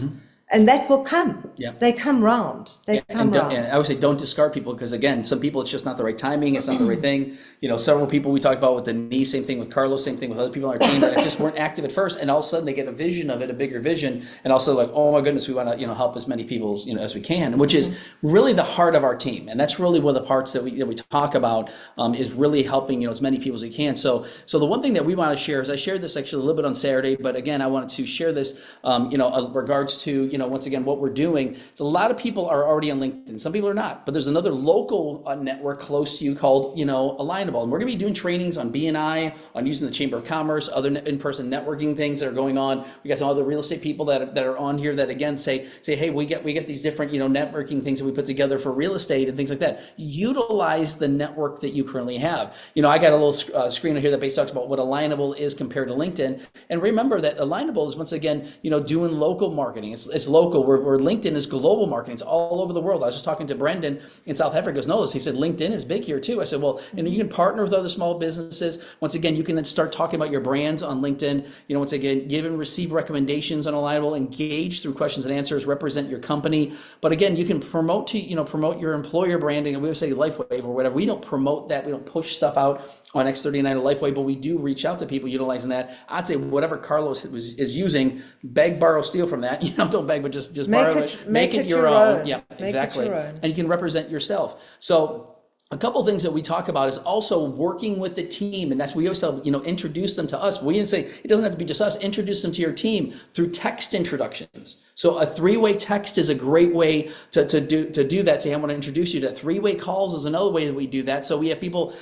And that will come. Yeah. They come round. They come round. And I would say don't discard people, because again, some people it's just not the right timing. It's not the right thing. Several people we talked about with Denise, same thing with Carlos, same thing with other people on our team that just weren't active at first, and all of a sudden they get a vision of it, a bigger vision, and also like, oh my goodness, we want to help as many people as we can, which is really the heart of our team, and that's really one of the parts that we talk about is really helping as many people as we can. So the one thing that we want to share is, I shared this actually a little bit on Saturday, but again I wanted to share this regards to once again, what we're doing, a lot of people are already on LinkedIn. Some people are not, but there's another local network close to you called, Alignable. And we're going to be doing trainings on BNI, on using the Chamber of Commerce, other in-person networking things that are going on. We got some other real estate people that are on here that again say, hey, we get these different, networking things that we put together for real estate and things like that. Utilize the network that you currently have. I got a little screen here that basically talks about what Alignable is compared to LinkedIn. And remember that Alignable is once again, doing local marketing. It's local, where LinkedIn is global marketing. It's all over the world. I was just talking to Brendan in South Africa. He goes, no, he said, LinkedIn is big here too. I said, well, you can partner with other small businesses. Once again, you can then start talking about your brands on LinkedIn. Once again, give and receive recommendations on Alignable, engage through questions and answers, represent your company. But again, you can promote your employer branding. And we would say LifeWave or whatever. We don't promote that. We don't push stuff out on X39 or LifeWave, but we do reach out to people utilizing that. I'd say whatever Carlos is using, beg, borrow, steal from that. Don't beg, but just borrow it. Make it your own. Yeah, exactly. And you can represent yourself. So a couple of things that we talk about is also working with the team. And that's what we always tell, introduce them to us. We didn't say it doesn't have to be just us. Introduce them to your team through text introductions. So a three-way text is a great way to do that. Say, I want to introduce you to that. Three-way calls is another way that we do that. So we have people,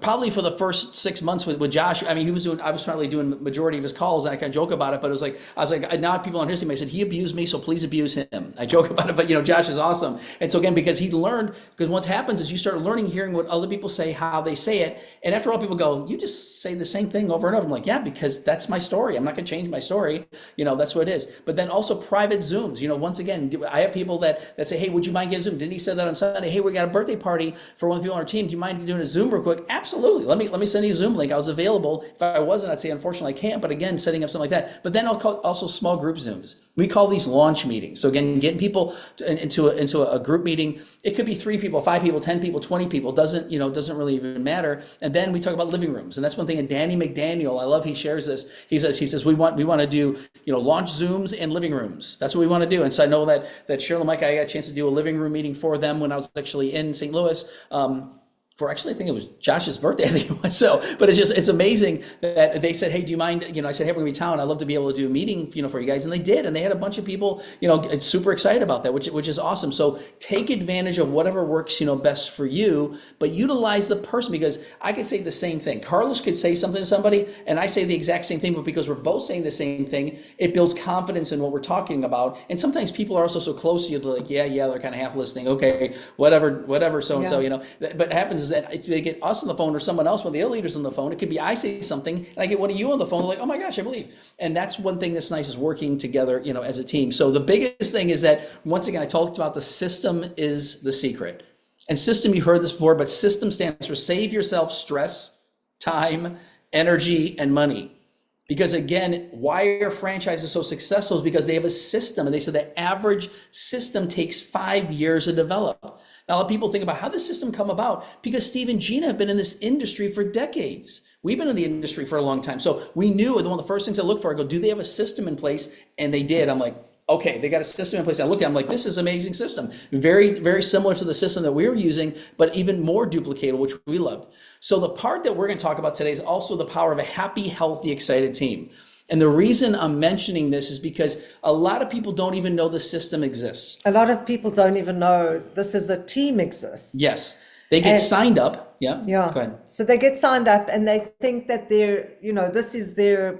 probably for the first 6 months with Josh, I was probably doing the majority of his calls, and I kind of joke about it, but I was like, now people on his team, I said, he abused me, so please abuse him. I joke about it, but Josh is awesome. And so again, because what happens is you start learning, hearing what other people say, how they say it. And after all, people go, you just say the same thing over and over. I'm like, yeah, because that's my story. I'm not going to change my story. That's what it is. But then also private Zooms, once again, I have people that say, hey, would you mind getting Zoom? Didn't he say that on Sunday? Hey, we got a birthday party for one of the people on our team. Do you mind doing a Zoom real quick? Absolutely. Let me send you a Zoom link. I was available. If I wasn't, I'd say, unfortunately, I can't. But again, setting up something like that. But then I'll call also small group Zooms. We call these launch meetings. So again, getting people into a group meeting. It could be 3 people, 5 people, 10 people, 20 people. Doesn't really even matter. And then we talk about living rooms. And that's one thing. And Danny McDaniel, I love, he shares this. He says we want to do launch Zooms and living rooms. That's what we want to do. And so I know that Cheryl and Mike, I got a chance to do a living room meeting for them when I was actually in St. Louis. For actually, I think it was Josh's birthday, I think it was. So, but it's amazing that they said, hey, do you mind, I said, hey, we're going to be in town. I'd love to be able to do a meeting, for you guys. And they did. And they had a bunch of people, super excited about that, which is awesome. So take advantage of whatever works, best for you, but utilize the person, because I could say the same thing. Carlos could say something to somebody and I say the exact same thing, but because we're both saying the same thing, it builds confidence in what we're talking about. And sometimes people are also so close to you, they're like, yeah, they're kind of half listening. Okay, whatever, so-and-so, but it happens is that if they get us on the phone or someone else, one of the other leaders on the phone, it could be I say something and I get one of you on the phone, like, oh my gosh, I believe. And that's one thing that's nice, is working together, as a team. So the biggest thing is that, once again, I talked about the system is the secret. And system, you heard this before, but system stands for save yourself stress, time, energy, and money. Because again, why are franchises so successful is because they have a system. And they said the average system takes 5 years to develop. Now, a lot of people think about how this system come about, because Steve and Gina have been in this industry for decades. We've been in the industry for a long time. So we knew one of the first things I looked for, I go, do they have a system in place? And they did. I'm like, okay, they got a system in place. I looked at it, I'm like, this is an amazing system. Very, very similar to the system that we were using, but even more duplicatable, which we loved. So the part that we're going to talk about today is also the power of a happy, healthy, excited team. And the reason I'm mentioning this is because a lot of people don't even know the system exists. A lot of people don't even know this is a team exists. Yes. They get signed up. Yeah. Yeah. Go ahead. So they get signed up and they think that this is their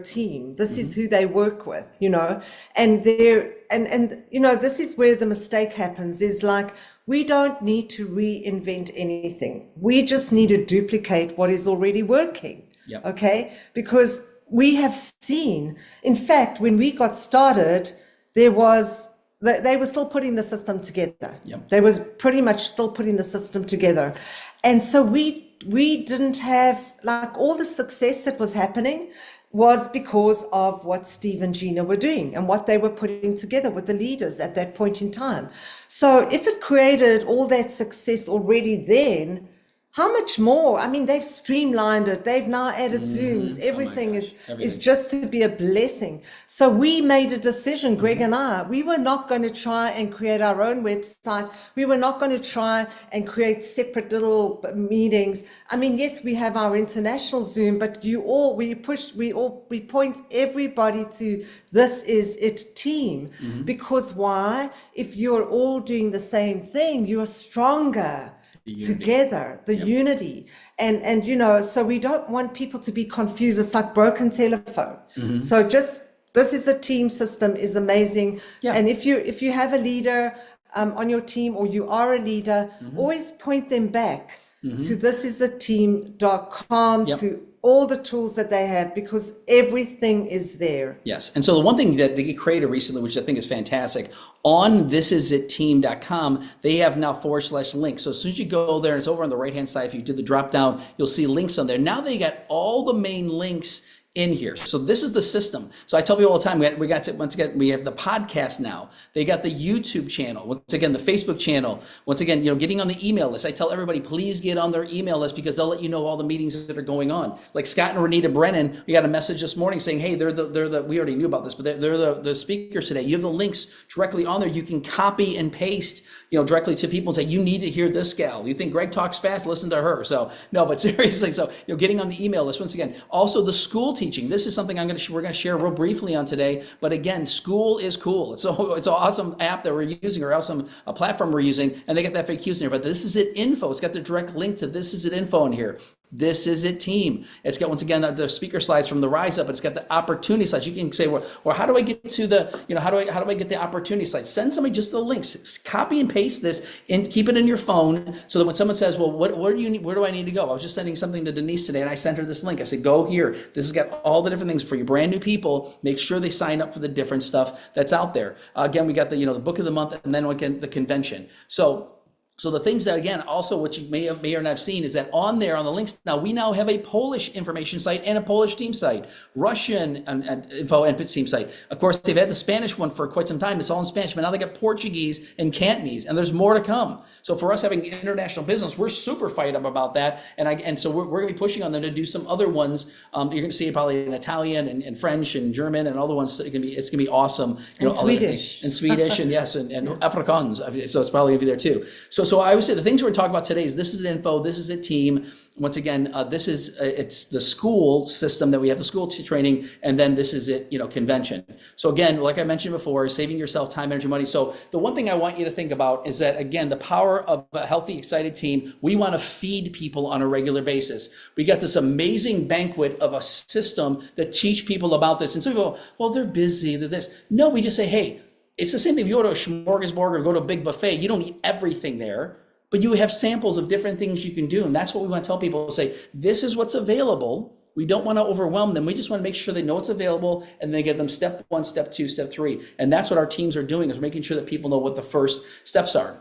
team. This is who they work with, and this is where the mistake happens, is like, we don't need to reinvent anything. We just need to duplicate what is already working. Yep. Okay. Because we have seen, in fact, when we got started, they were still putting the system together. Yep. They was pretty much still putting the system together. And so we didn't have, like, all the success that was happening was because of what Steve and Gina were doing and what they were putting together with the leaders at that point in time. So if it created all that success already then, how much more? I mean, they've streamlined it. They've now added Zooms. Everything is just to be a blessing. So we made a decision, Greg and I. We were not going to try and create our own website. We were not going to try and create separate little meetings. I mean, yes, we have our international Zoom, but we point everybody to This Is It team. Because why? If you're all doing the same thing, you are stronger together, the unity. And you know, so we don't want people to be confused. It's like broken telephone. So just This Is a Team system is amazing. And if you have a leader on your team, or you are a leader, always point them back to thisisateam.com, to all the tools that they have, because everything is there. Yes. And so the one thing that they created recently, which I think is fantastic, on thisisitteam.com, they have now /links. So as soon as you go there, and it's over on the right-hand side, if you did the drop down, you'll see links on there. Now they got all the main links in here. So this is the system. So I tell people all the time, we got once again, we have the podcast now. They got the YouTube channel. Once again, the Facebook channel. Once again, you know, getting on the email list. I tell everybody, please get on their email list, because they'll let you know all the meetings that are going on. Like Scott and Renita Brennan, we got a message this morning saying, hey, they're the we already knew about this, but they're the speakers today. You have the links directly on there. You can copy and paste, you know, directly to people and say, you need to hear this gal. You think Greg talks fast? Listen to her. So no, but seriously, so you know, getting on the email list once again. Also, the school teaching. This is something we're going to share real briefly on today. But again, school is cool. It's an awesome app that we're using, or awesome a platform we're using, and they get that FAQs in here. But This Is It info. It's got the direct link to This Is It info in here. This Is It team. It's got, once again, the speaker slides from the Rise Up. It's got the opportunity slides. You can say, well, how do I get to the, you know, how do I get the opportunity slides? Send somebody just the links. Copy and paste this and keep it in your phone, so that when someone says, well, what do you need? Where do I need to go? I was just sending something to Denise today, and I sent her this link. I said, go here. This has got all the different things for you brand new people. Make sure they sign up for the different stuff that's out there. Again, we got the, you know, the book of the month, and then again the convention. So the things that, again, also what you may or not have seen is that on there, on the links, now we now have a Polish information site and a Polish team site, Russian and info and team site. Of course, they've had the Spanish one for quite some time. It's all in Spanish, but now they got Portuguese and Cantonese, and there's more to come. So for us having international business, we're super fired up about that. And so we're going to be pushing on them to do some other ones. You're going to see probably in Italian and French and German and all the ones. It's going to be awesome. You know, Swedish. And Swedish, and yes, and Afrikaans. So it's probably going to be there too. So I would say the things we're going to talk about today is This Is It info, This Is It team. Once again, this is it's the school system that we have, the school training, and then This Is It, you know, convention. So again, like I mentioned before, saving yourself time, energy, money. So the one thing I want you to think about is that, again, the power of a healthy, excited team. We want to feed people on a regular basis. We got this amazing banquet of a system that teach people about this. And some people go, well, they're busy, they're this. No, we just say, hey, it's the same thing. If you go to a smorgasbord or go to a big buffet, you don't eat everything there, but you have samples of different things you can do. And that's what we want to tell people, say, this is what's available. We don't want to overwhelm them. We just want to make sure they know what's available, and then give them step 1, step 2, step 3. And that's what our teams are doing, is making sure that people know what the first steps are.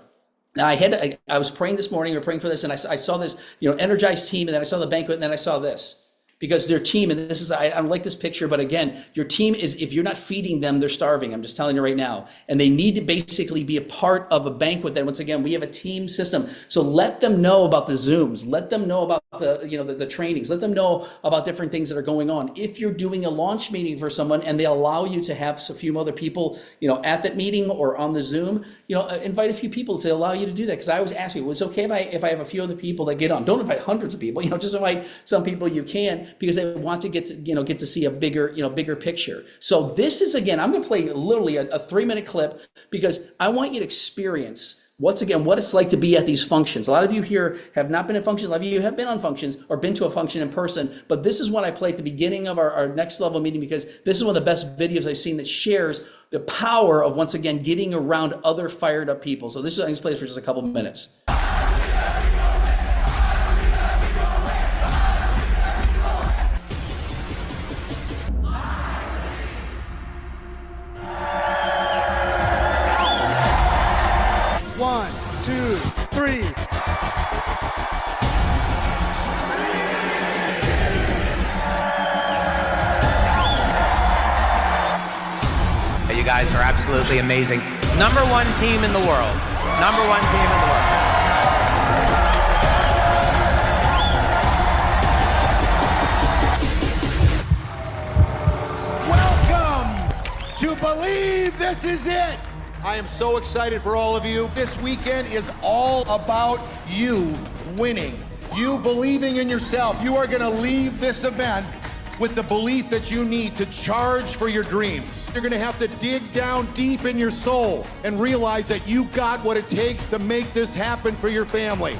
Now I was praying this morning, or praying for this, and I saw this, you know, energized team, and then I saw the banquet, and then I saw this. Because their team, and this is, I don't like this picture, but again, your team is, if you're not feeding them, they're starving. I'm just telling you right now. And they need to basically be a part of a banquet that, once again, we have a team system. So let them know about the Zooms. Let them know about the, you know, the trainings. Let them know about different things that are going on. If you're doing a launch meeting for someone and they allow you to have a few other people, you know, at that meeting or on the Zoom, you know, invite a few people if they allow you to do that. Because I always ask people, it's okay if I have a few other people that get on. Don't invite hundreds of people, you know, just invite some people you can, because they want to get to see a bigger, you know, bigger picture. So this is, again, I'm going to play literally a 3-minute clip, because I want you to experience once again what it's like to be at these functions. A lot of you here have not been at functions. A lot of you have been on functions or been to a function in person, but this is what I play at the beginning of our next level meeting, because this is one of the best videos I've seen that shares the power of, once again, getting around other fired up people. So this is, I'm going to play this for just a couple of minutes. You guys are absolutely amazing. Number 1 team in the world. Number 1 team in the world. believe this is it? I am so excited for all of you. This weekend is all about you winning, you believing in yourself. You are going to leave this event with the belief that you need to charge for your dreams. You're going to have to dig down deep in your soul and realize that you got what it takes to make this happen for your family.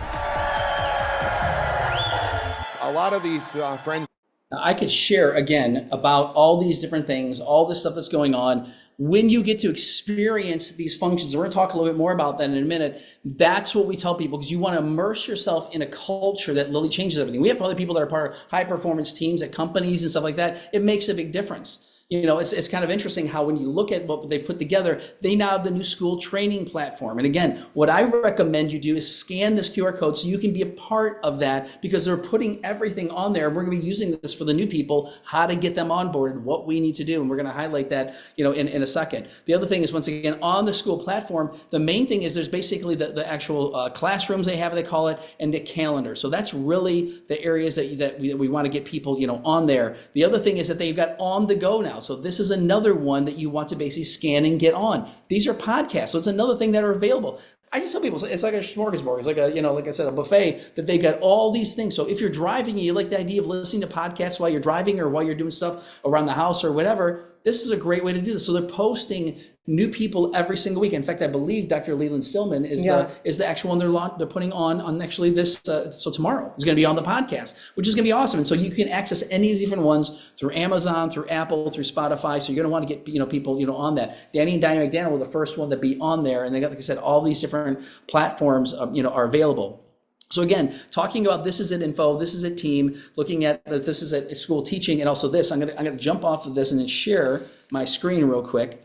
A lot of these friends. Now, I could share again about all these different things, all this stuff that's going on. When you get to experience these functions, we're going to talk a little bit more about that in a minute. That's what we tell people, because you want to immerse yourself in a culture that literally changes everything. We have other people that are part of high performance teams at companies and stuff like that. It makes a big difference. You know, it's kind of interesting how when you look at what they've put together, they now have the new school training platform. And again, what I recommend you do is scan this QR code so you can be a part of that, because they're putting everything on there. We're going to be using this for the new people, how to get them on board, what we need to do. And we're going to highlight that, you know, in a second. The other thing is, once again, on the school platform, the main thing is there's basically the actual classrooms they have, they call it, and the calendar. So that's really the areas that we want to get people, you know, on there. The other thing is that they've got on the go now. So this is another one that you want to basically scan and get on. These are podcasts. So it's another thing that are available. I just tell people it's like a smorgasbord. It's like a, you know, like I said, a buffet that they've got all these things. So if you're driving and you like the idea of listening to podcasts while you're driving or while you're doing stuff around the house or whatever, this is a great way to do this. So they're posting new people every single week. In fact, I believe Dr. Leland Stillman is the actual one they're putting on actually this. So tomorrow is going to be on the podcast, which is going to be awesome. And so you can access any of the different ones through Amazon, through Apple, through Spotify. So you're going to want to get, you know, people, you know, on that. Danny and Diane McDaniel were the first one to be on there, and they got, like I said, all these different platforms, you know, are available. So again, talking about This Is It Info, This Is It Team, looking at This Is It School Teaching, and also this. I'm gonna jump off of this and then share my screen real quick.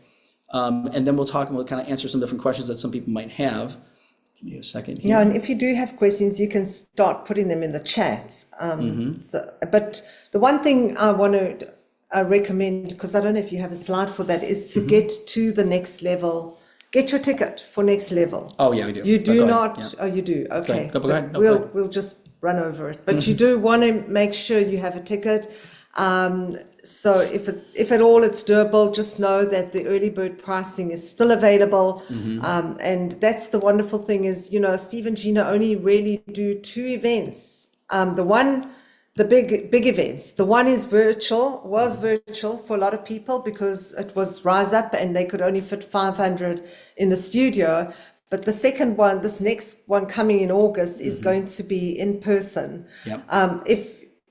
And then we'll kind of answer some different questions that some people might have. Give me a second here. Yeah, and if you do have questions, you can start putting them in the chat. But the one thing I want to recommend, because I don't know if you have a slide for that, is to get to the next level. Get your ticket for next level. Oh, yeah, we do. You do go not. ahead. Yeah. Oh, you do. Okay. Go ahead. No, go ahead. We'll just run over it. But you do want to make sure you have a ticket. So if at all it's doable, just know that the early bird pricing is still available. And that's the wonderful thing is, you know, Steve and Gina only really do 2 events. The big events. The one was virtual for a lot of people because it was Rise Up and they could only fit 500 in the studio. But the second one, this next one coming in August, is going to be in person.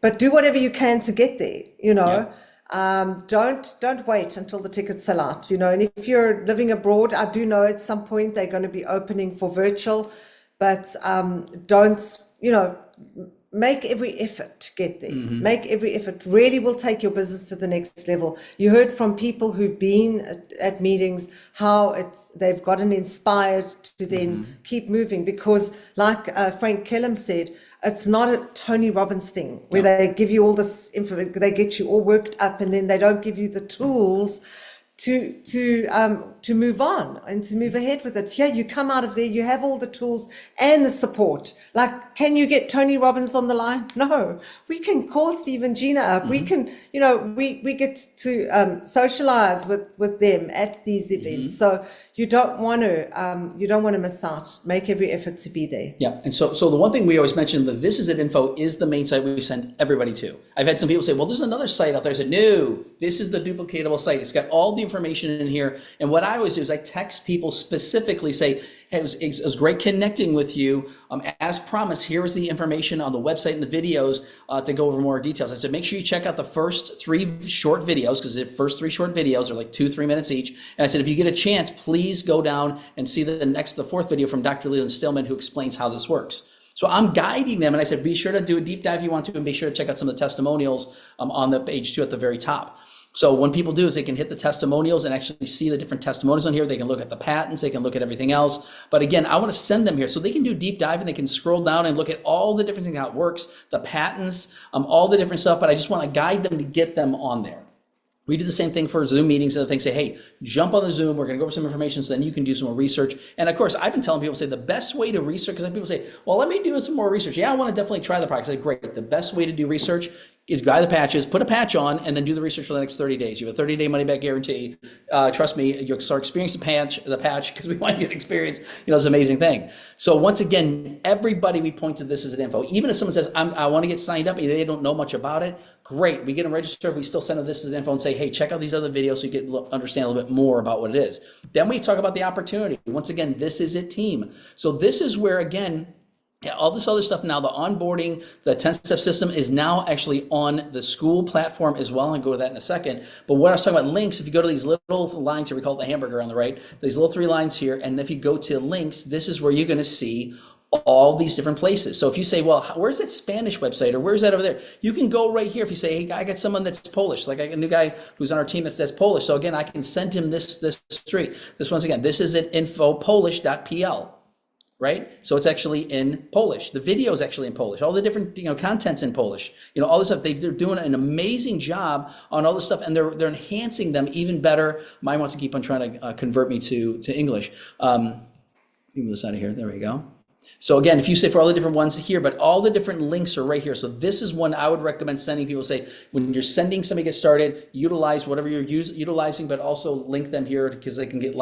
But do whatever you can to get there, you know. Don't wait until the tickets sell out, you know. And if you're living abroad, I do know at some point they're going to be opening for virtual, but don't, you know, make every effort to get there. Make every effort. Really will take your business to the next level. You heard from people who've been at meetings how they've gotten inspired to then keep moving, because like Frank Kellum said, it's not a Tony Robbins thing where they give you all this info, they get you all worked up, and then they don't give you the tools to move on and to move ahead with it. Yeah, you come out of there, you have all the tools and the support. Like, can you get Tony Robbins on the line? No, we can call Steve and Gina up. We can, you know, we get to socialize with them at these events. So you don't want to miss out. Make every effort to be there. Yeah, and so the one thing we always mention, that This Is It Info is the main site we send everybody to. I've had some people say, well, there's another site out there. I said, no, this is the duplicatable site. It's got all the information in here. And what I always do is I text people specifically, say, hey, it was great connecting with you. As promised, here is the information on the website and the videos to go over more details. I said, make sure you check out the first 3 short videos, because the first 3 short videos are like 2-3 minutes each. And I said, if you get a chance, please go down and see the 4th video from Dr. Leland Stillman, who explains how this works. So I'm guiding them, and I said, be sure to do a deep dive if you want to, and be sure to check out some of the testimonials on the page 2 at the very top. So what people do is they can hit the testimonials and actually see the different testimonials on here. They can look at the patents, they can look at everything else. But again, I want to send them here so they can do deep dive and they can scroll down and look at all the different things, how it works, the patents, all the different stuff. But I just want to guide them to get them on there. We do the same thing for Zoom meetings and things. Say, hey, jump on the Zoom. We're going to go over some information so then you can do some more research. And of course, I've been telling people, say the best way to research, because people say, well, let me do some more research. Yeah, I want to definitely try the product. I say, great. The best way to do research, is buy the patches, put a patch on, and then do the research for the next 30 days. You have a 30-day money-back guarantee. Trust me, you'll start experiencing the patch because we want you to experience, this amazing thing. So once again, everybody we point to this as an info. Even if someone says, I want to get signed up, and they don't know much about it, great. We get them registered. We still send them this as an info and say, hey, check out these other videos so you can understand a little bit more about what it is. Then we talk about the opportunity. Once again, this is it team. So this is where, again, all this other stuff now, the onboarding, the 10-step system is now actually on the school platform as well. I'll go to that in a second. But what I was talking about links, if you go to these little lines here, we call it the hamburger on the right, these little 3 lines here. And if you go to links, this is where you're going to see all these different places. So if you say, well, where's that Spanish website or where's that over there? You can go right here. If you say, hey, I got someone that's Polish, like I got a new guy who's on our team that's Polish. So again, I can send him this street. Once again, this is at infopolish.pl. Right? So it's actually in Polish. The video is actually in Polish. All the different, content's in Polish. All this stuff. They're doing an amazing job on all this stuff, and they're enhancing them even better. Mine wants to keep on trying to convert me to English. Move this out of here. There we go. So again, if you say for all the different ones here, but all the different links are right here. So this is one I would recommend sending people. Say when you're sending somebody get started, utilize whatever you're utilizing, but also link them here because they can get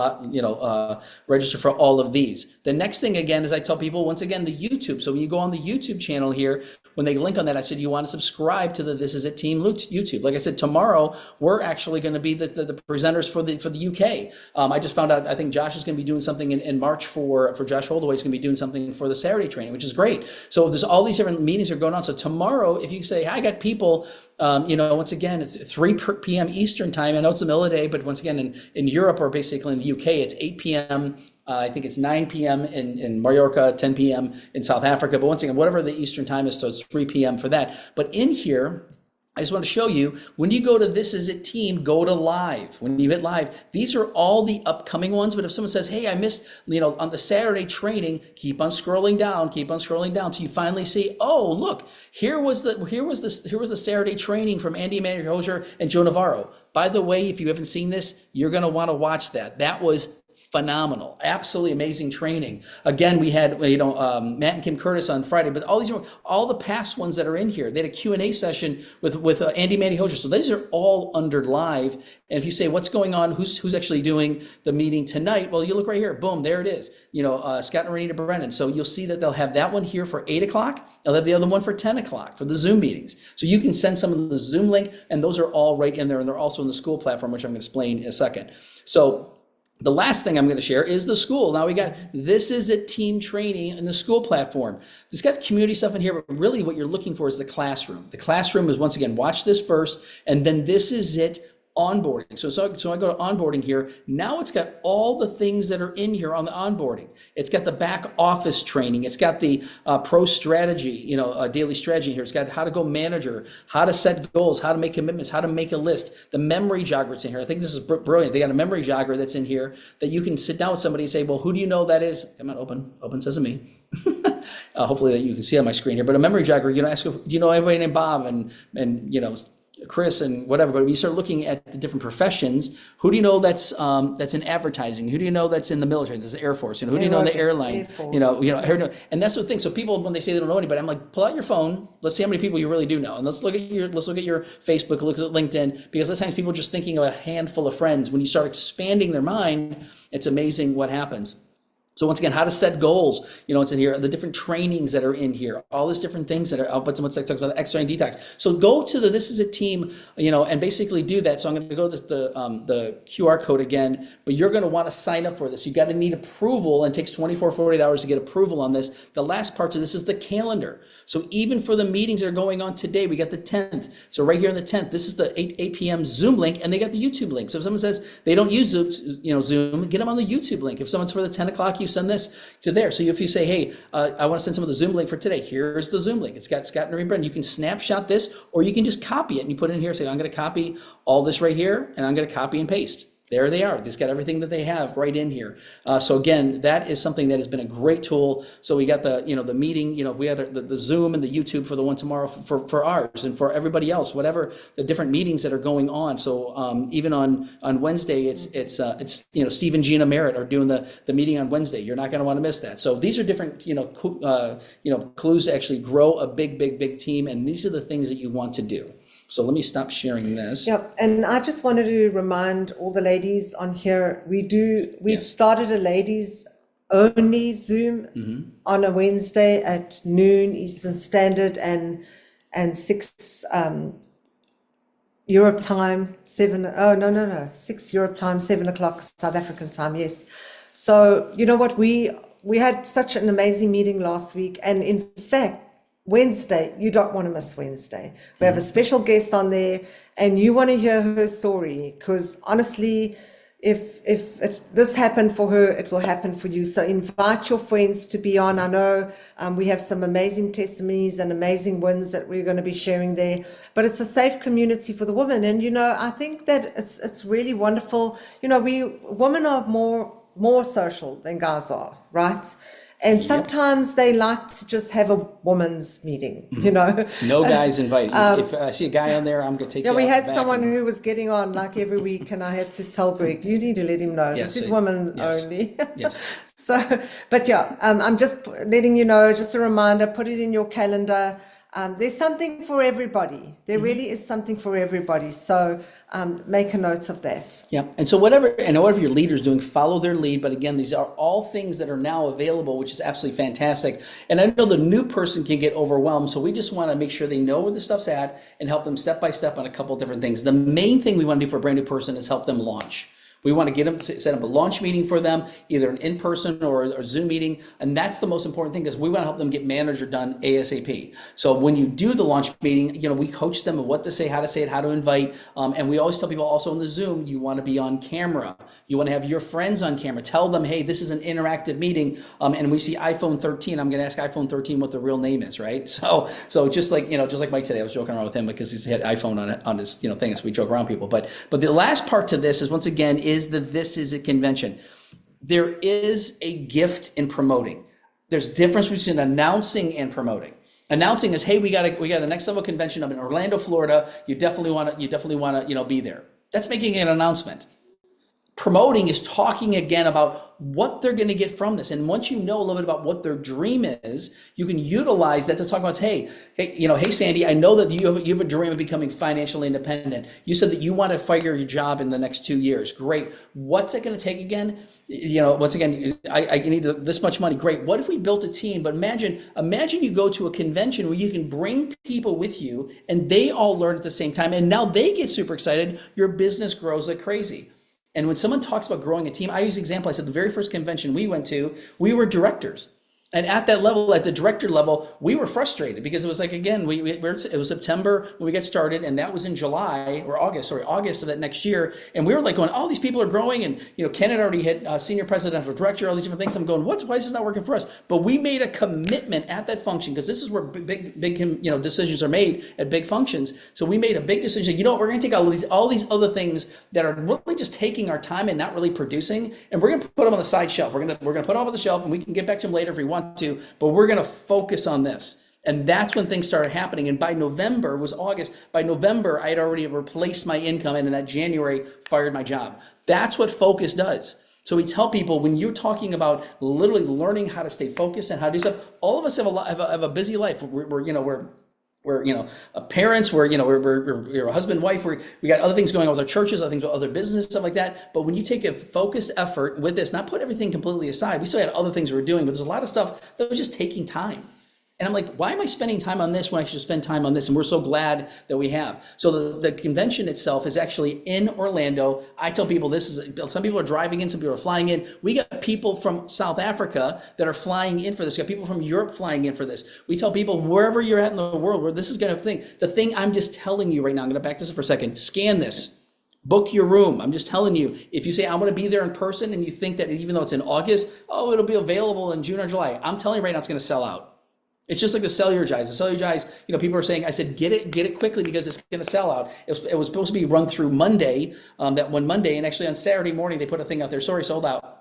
register for all of these. The next thing again is I tell people once again the YouTube. So when you go on the YouTube channel here, when they link on that, I said you want to subscribe to the This Is It Team YouTube. Like I said, tomorrow we're actually going to be the presenters for the UK. I just found out I think Josh is going to be doing something in March for Josh Holdaway. He's going to be doing something for the Saturday training, which is great. So there's all these different meetings that are going on. So tomorrow, if you say, hey, I got people, once again, 3 p.m. Eastern time. I know it's the middle of the day, but once again, in Europe or basically in the UK, it's 8 p.m. I think it's 9 p.m. in Mallorca, 10 p.m. in South Africa. But once again, whatever the Eastern time is, so it's 3 p.m. for that. But in here, I just want to show you, when you go to This Is It Team, go to live. When you hit live, these are all the upcoming ones. But if someone says, hey, I missed, on the Saturday training, keep on scrolling down till you finally see, oh, look, here was the Saturday training from Andy Emanuel and Joe Navarro. By the way, if you haven't seen this, you're going to want to watch that. That was phenomenal, absolutely amazing training. Again, we had Matt and Kim Curtis on Friday, but all the past ones that are in here. They had a Q&A session with Andy Manny Hosier. So these are all under live. And if you say what's going on, who's actually doing the meeting tonight? Well, you look right here, boom, there it is. Scott and Renita Brennan. So you'll see that they'll have that one here for 8 o'clock. They'll have the other one for 10 o'clock for the Zoom meetings. So you can send some of the Zoom link, and those are all right in there, and they're also in the school platform, which I'm going to explain in a second. So the last thing I'm going to share is the school. Now we got This Is It Team training in the school platform. It's got community stuff in here, but really what you're looking for is the classroom. The classroom is, once again, watch this first, and then This Is It onboarding. So I go to onboarding here. Now it's got all the things that are in here on the onboarding. It's got the back office training. It's got the pro strategy, daily strategy here. It's got how to go manager, how to set goals, how to make commitments, how to make a list. The memory jogger's in here. I think this is brilliant. They got a memory jogger that's in here that you can sit down with somebody and say, well, who do you know that is? Come on, open sesame. Hopefully that you can see on my screen here. But a memory jogger, ask, do you know anybody named Bob and Chris and whatever, but when you start looking at the different professions, who do you know that's in advertising? Who do you know that's in the military? That's the Air Force. Who do you know in the airline? And that's the thing. So people, when they say they don't know anybody, I'm like, pull out your phone. Let's see how many people you really do know, and let's look at your Facebook, look at LinkedIn, because a lot of times people are just thinking of a handful of friends. When you start expanding their mind, it's amazing what happens. So once again, how to set goals, it's in here, the different trainings that are in here, all these different things that are, I'll put someone that talks about the exercise and detox. So go to the This Is It Team, and basically do that. So I'm going to go to the QR code again, but you're going to want to sign up for this. You got to need approval, and it takes 24, 48 hours to get approval on this. The last part to this is the calendar. So even for the meetings that are going on today, we got the 10th. So right here on the 10th, this is the 8 p.m. Zoom link, and they got the YouTube link. So if someone says they don't use Zoom, get them on the YouTube link. If someone's for the 10 o'clock, you send this to there. So if you say, hey, I want to send some of the Zoom link for today, here's the Zoom link. It's got Scott and Noreen Brennan. You can snapshot this, or you can just copy it and you put it in here. Say, I'm going to copy all this right here, and I'm going to copy and paste. There they are. It's got everything that they have right in here. So again, that is something that has been a great tool. So we got the, the meeting, we had the Zoom and the YouTube for the one tomorrow for ours and for everybody else, whatever the different meetings that are going on. So even on Wednesday, it's Steve and Gina Merritt are doing the meeting on Wednesday. You're not going to want to miss that. So these are different, clues to actually grow a big team. And these are the things that you want to do. So let me stop sharing this. Yep, and I just wanted to remind all the ladies on here, we've started a ladies only Zoom on a Wednesday at noon Eastern Standard and 6 Europe time, 6 Europe time, 7 o'clock South African time, yes. So you know what, we had such an amazing meeting last week, and in fact, Wednesday, you don't want to miss Wednesday. We have a special guest on there, and you want to hear her story, because honestly, if this happened for her, it will happen for you. So invite your friends to be on. I know we have some amazing testimonies and amazing wins that we're going to be sharing there, but it's a safe community for the women. And I think that it's really wonderful. Women are more social than guys are, right? And sometimes they like to just have a woman's meeting, No guys invited. If I see a guy on there, I'm going to take you out we had the back someone who was getting on like every week, and I had to tell Greg, you need to let him know. Yes, this is women only. Yes. So, but yeah, I'm just letting you know, just a reminder, put it in your calendar. There's something for everybody. There really is something for everybody. So make a note of that. Yeah. And so whatever your leader's doing, follow their lead. But again, these are all things that are now available, which is absolutely fantastic. And I know the new person can get overwhelmed. So we just want to make sure they know where the stuff's at and help them step by step on a couple of different things. The main thing we want to do for a brand new person is help them launch. We want to get them, set up a launch meeting for them, either an in-person or a Zoom meeting. And that's the most important thing, because we want to help them get manager done ASAP. So when you do the launch meeting, we coach them on what to say, how to say it, how to invite. And we always tell people also in the Zoom, you want to be on camera. You want to have your friends on camera. Tell them, hey, this is an interactive meeting. And we see iPhone 13. I'm going to ask iPhone 13 what the real name is, right? So just like Mike today, I was joking around with him because he's had iPhone on his thing, so we joke around people. But the last part to this is, once again, this is a convention. There is a gift in promoting. There's a difference between announcing and promoting. Announcing is, hey, we got a next level convention up in Orlando, Florida. You definitely want to be there. That's making an announcement. Promoting is talking again about what they're going to get from this. And once you know a little bit about what their dream is, you can utilize that to talk about, hey, Sandy, I know that you have a dream of becoming financially independent. You said that you want to fire your job in the next 2 years. Great. What's it going to take again? Once again, I need this much money. Great. What if we built a team? But imagine you go to a convention where you can bring people with you and they all learn at the same time. And now they get super excited. Your business grows like crazy. And when someone talks about growing a team, I use the example. I said the very first convention we went to, we were directors. And at that level, at the director level, we were frustrated because it was like, again, it was September when we got started, and that was in August of that next year. And we were like going, all these people are growing. And, Ken had already hit senior presidential director, all these different things. I'm going, why is this not working for us? But we made a commitment at that function, because this is where big decisions are made at big functions. So we made a big decision. We're going to take all these other things that are really just taking our time and not really producing, and we're going to put them on the side shelf. We're going to put them on the shelf, and we can get back to them later if we want to, but we're going to focus on this. And that's when things started happening. And by November, it was August, by November, I had already replaced my income, and in that January, fired my job. That's what focus does. So we tell people, when you're talking about literally learning how to stay focused and how to do stuff, all of us have a busy life. We're parents, we're a husband, wife, we got other things going on with our churches, other things with other businesses, stuff like that. But when you take a focused effort with this, not put everything completely aside, we still had other things we were doing, but there's a lot of stuff that was just taking time. And I'm like, why am I spending time on this when I should spend time on this? And we're so glad that we have. So the convention itself is actually in Orlando. I tell people some people are driving in, some people are flying in. We got people from South Africa that are flying in for this. We got people from Europe flying in for this. We tell people, wherever you're at in the world, where this is going to think, the thing I'm just telling you right now, I'm going to back this up for a second, scan this. Book your room. I'm just telling you, if you say, I'm going to be there in person, and you think that even though it's in August, it'll be available in June or July, I'm telling you right now, it's going to sell out. It's just like the cellular guys. The cellular guys, people are saying, I said, get it quickly because it's going to sell out. It was supposed to be run through Monday, that one Monday, and actually on Saturday morning they put a thing out there. Sorry, sold out.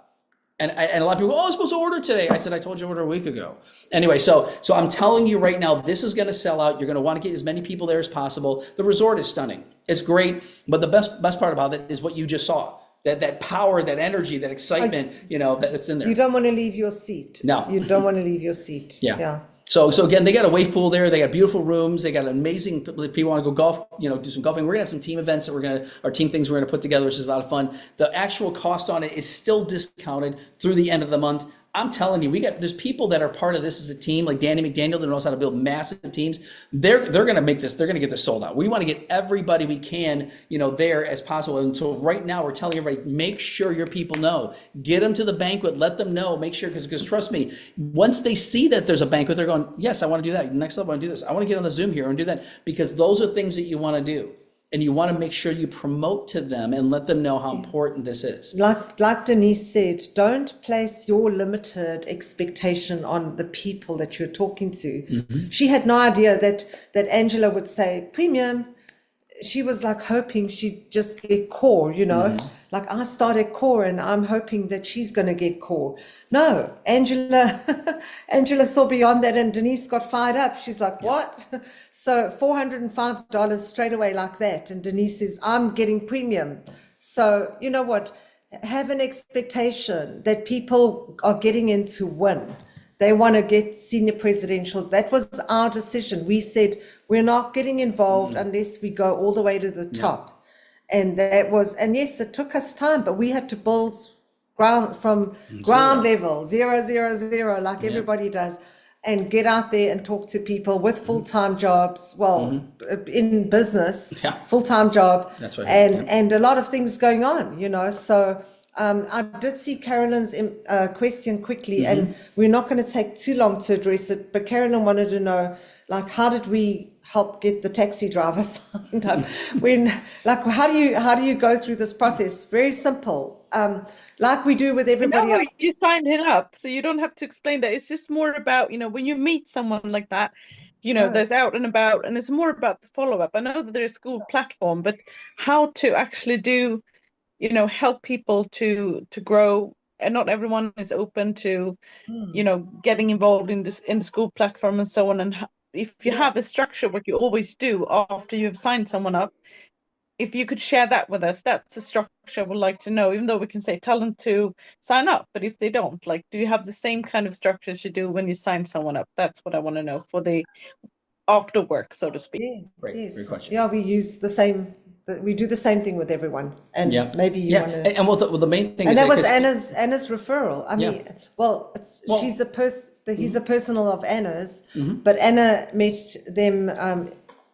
And a lot of people, I'm supposed to order today. I said, I told you to order a week ago. Anyway, so I'm telling you right now, this is going to sell out. You're going to want to get as many people there as possible. The resort is stunning. It's great, but the best part about it is what you just saw. That power, that energy, that excitement, that's in there. You don't want to leave your seat. No. You don't want to leave your seat. Yeah. So again, they got a wave pool there. They got beautiful rooms. They got amazing people want to go golf, do some golfing. We're gonna have some team events that our team things we're gonna put together, which is a lot of fun. The actual cost on it is still discounted through the end of the month. I'm telling you, there's people that are part of this as a team, like Danny McDaniel, that knows how to build massive teams. They're going to make this. They're going to get this sold out. We want to get everybody we can, there as possible. And so right now, we're telling everybody, make sure your people know. Get them to the banquet. Let them know. Make sure, because trust me, once they see that there's a banquet, they're going, yes, I want to do that. Next level, I want to do this. I want to get on the Zoom here and do that, because those are things that you want to do. And you want to make sure you promote to them and let them know how important this is. Like Denise said, don't place your limited expectation on the people that you're talking to. Mm-hmm. She had no idea that Angela would say premium. She was like hoping she'd just get core, Mm-hmm. Like I started core and I'm hoping that she's going to get core. No, Angela saw beyond that, and Denise got fired up. She's like, what? So $405 straight away like that. And Denise says, I'm getting premium. So you know what? Have an expectation that people are getting in to win. They want to get senior presidential. That was our decision. We said, we're not getting involved unless we go all the way to the top. And yes, it took us time, but we had to build ground level, 0, like everybody does, and get out there and talk to people with full-time jobs, in business, full-time job. That's right. And a lot of things going on, so I did see Carolyn's question quickly, and we're not going to take too long to address it, but Carolyn wanted to know, how did we help get the taxi driver signed up? How do you go through this process? Very simple. Like we do with everybody else. You signed him up, so you don't have to explain that. It's just more about, when you meet someone like that, there's out and about, and it's more about the follow-up. I know that there's a school platform, but how to actually do, help people to grow. And not everyone is open to, getting involved in the school platform and so on. And if you have a structure, what you always do after you've signed someone up, if you could share that with us, that's a structure I would like to know, even though we can say tell them to sign up. But if they don't, do you have the same kind of structures you do when you sign someone up? That's what I want to know for the after work, so to speak. Yes. Great question. Yeah, we use the same. We do the same thing with everyone, and maybe you want to. And the main thing. And is that was Anna's referral. I mean, she's a person. He's a personal of Anna's, but Anna met them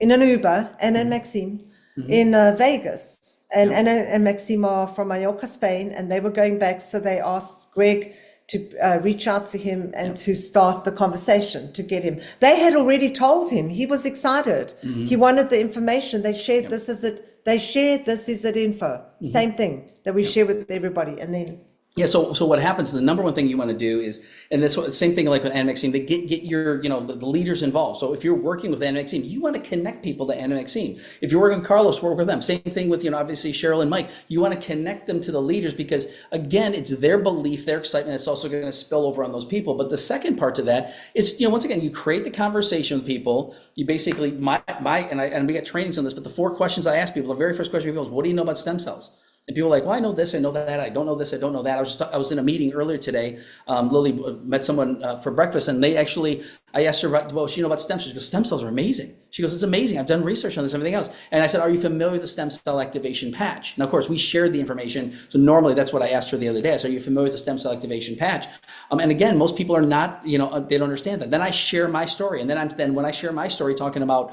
in an Uber. Anna and Maxime in Vegas, and Anna and Maxime are from Mallorca, Spain, and they were going back. So they asked Greg to reach out to him and to start the conversation to get him. They had already told him. He was excited. He wanted the information. They shared this as it. They shared this is at info. Same thing that we share with everybody, and then. Yeah. So what happens? The number one thing you want to do is, and this same thing like with Anna Maxime, they get your the leaders involved. So if you're working with Anna Maxime, you want to connect people to Anna Maxime. If you're working with Carlos, work with them. Same thing with obviously Cheryl and Mike. You want to connect them to the leaders, because again, it's their belief, their excitement that's also going to spill over on those people. But the second part to that is once again, you create the conversation with people. You basically and we got trainings on this, but the 4 questions I ask people, the very first question people is, what do you know about stem cells? And people are like, well, I know this, I know that, I don't know this, I don't know that. I was in a meeting earlier today. Lily met someone for breakfast, and I asked her, well, she know about stem cells. She goes, stem cells are amazing. She goes, it's amazing. I've done research on this and everything else. And I said, are you familiar with the stem cell activation patch? Now, of course, we shared the information. So normally that's what I asked her the other day. I said, are you familiar with the stem cell activation patch? And again, most people are not, they don't understand that. Then I share my story. And then when I share my story talking about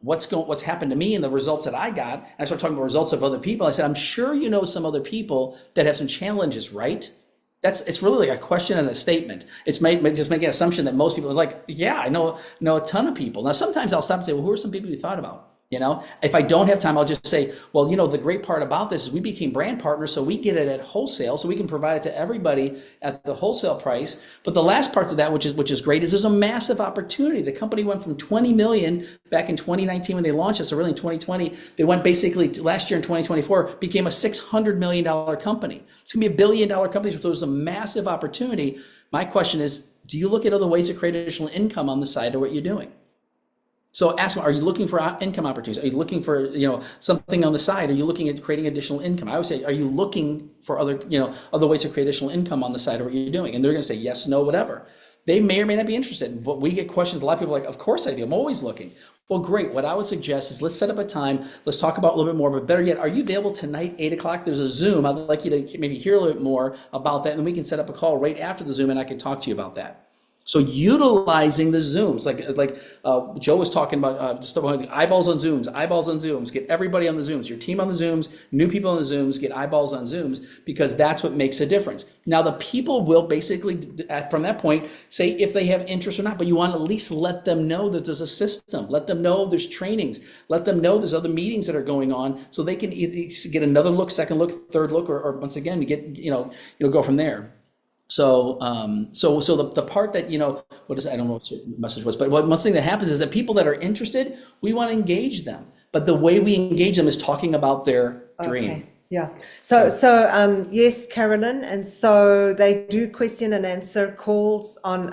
what's happened to me and the results that I got, and I started talking about results of other people. I said, I'm sure you know some other people that have some challenges, right? It's really like a question and a statement. It's just making an assumption that most people are like, yeah, I know a ton of people. Now, sometimes I'll stop and say, well, who are some people you thought about? You know, if I don't have time, I'll just say, well, you know, the great part about this is we became brand partners, so we get it at wholesale, so we can provide it to everybody at the wholesale price. But the last part to that, which is great, is there's a massive opportunity. The company went from 20 million back in 2019 when they launched it, so really in 2020, they went basically last year in 2024 became a $600 million company. It's gonna be $1 billion company, so there's a massive opportunity. My question is, do you look at other ways to create additional income on the side of what you're doing? So ask them, are you looking for income opportunities? Are you looking for, you know, something on the side? Are you looking at creating additional income? I would say, are you looking for other, you know, other ways to create additional income on the side of what you're doing? And they're going to say yes, no, whatever. They may or may not be interested, but we get questions. A lot of people are like, of course I do. I'm always looking. Well, great. What I would suggest is let's set up a time. Let's talk about a little bit more, but better yet, are you available tonight, 8 o'clock? There's a Zoom. I'd like you to maybe hear a little bit more about that. And we can set up a call right after the Zoom and I can talk to you about that. So utilizing the Zooms, like Joe was talking about, just about eyeballs on Zooms, get everybody on the Zooms, your team on the Zooms, new people on the Zooms, get eyeballs on Zooms, because that's what makes a difference. Now the people will basically, from that point, say if they have interest or not, but you want to at least let them know that there's a system, let them know there's trainings, let them know there's other meetings that are going on, so they can get another look, second look, third look, or once again, you get, go from there. So, the part that, I don't know what your message was, but one thing that happens is that people that are interested, we want to engage them. But the way we engage them is talking about their dream. Okay. Yeah. So yes, Carolyn. And so they do question and answer calls on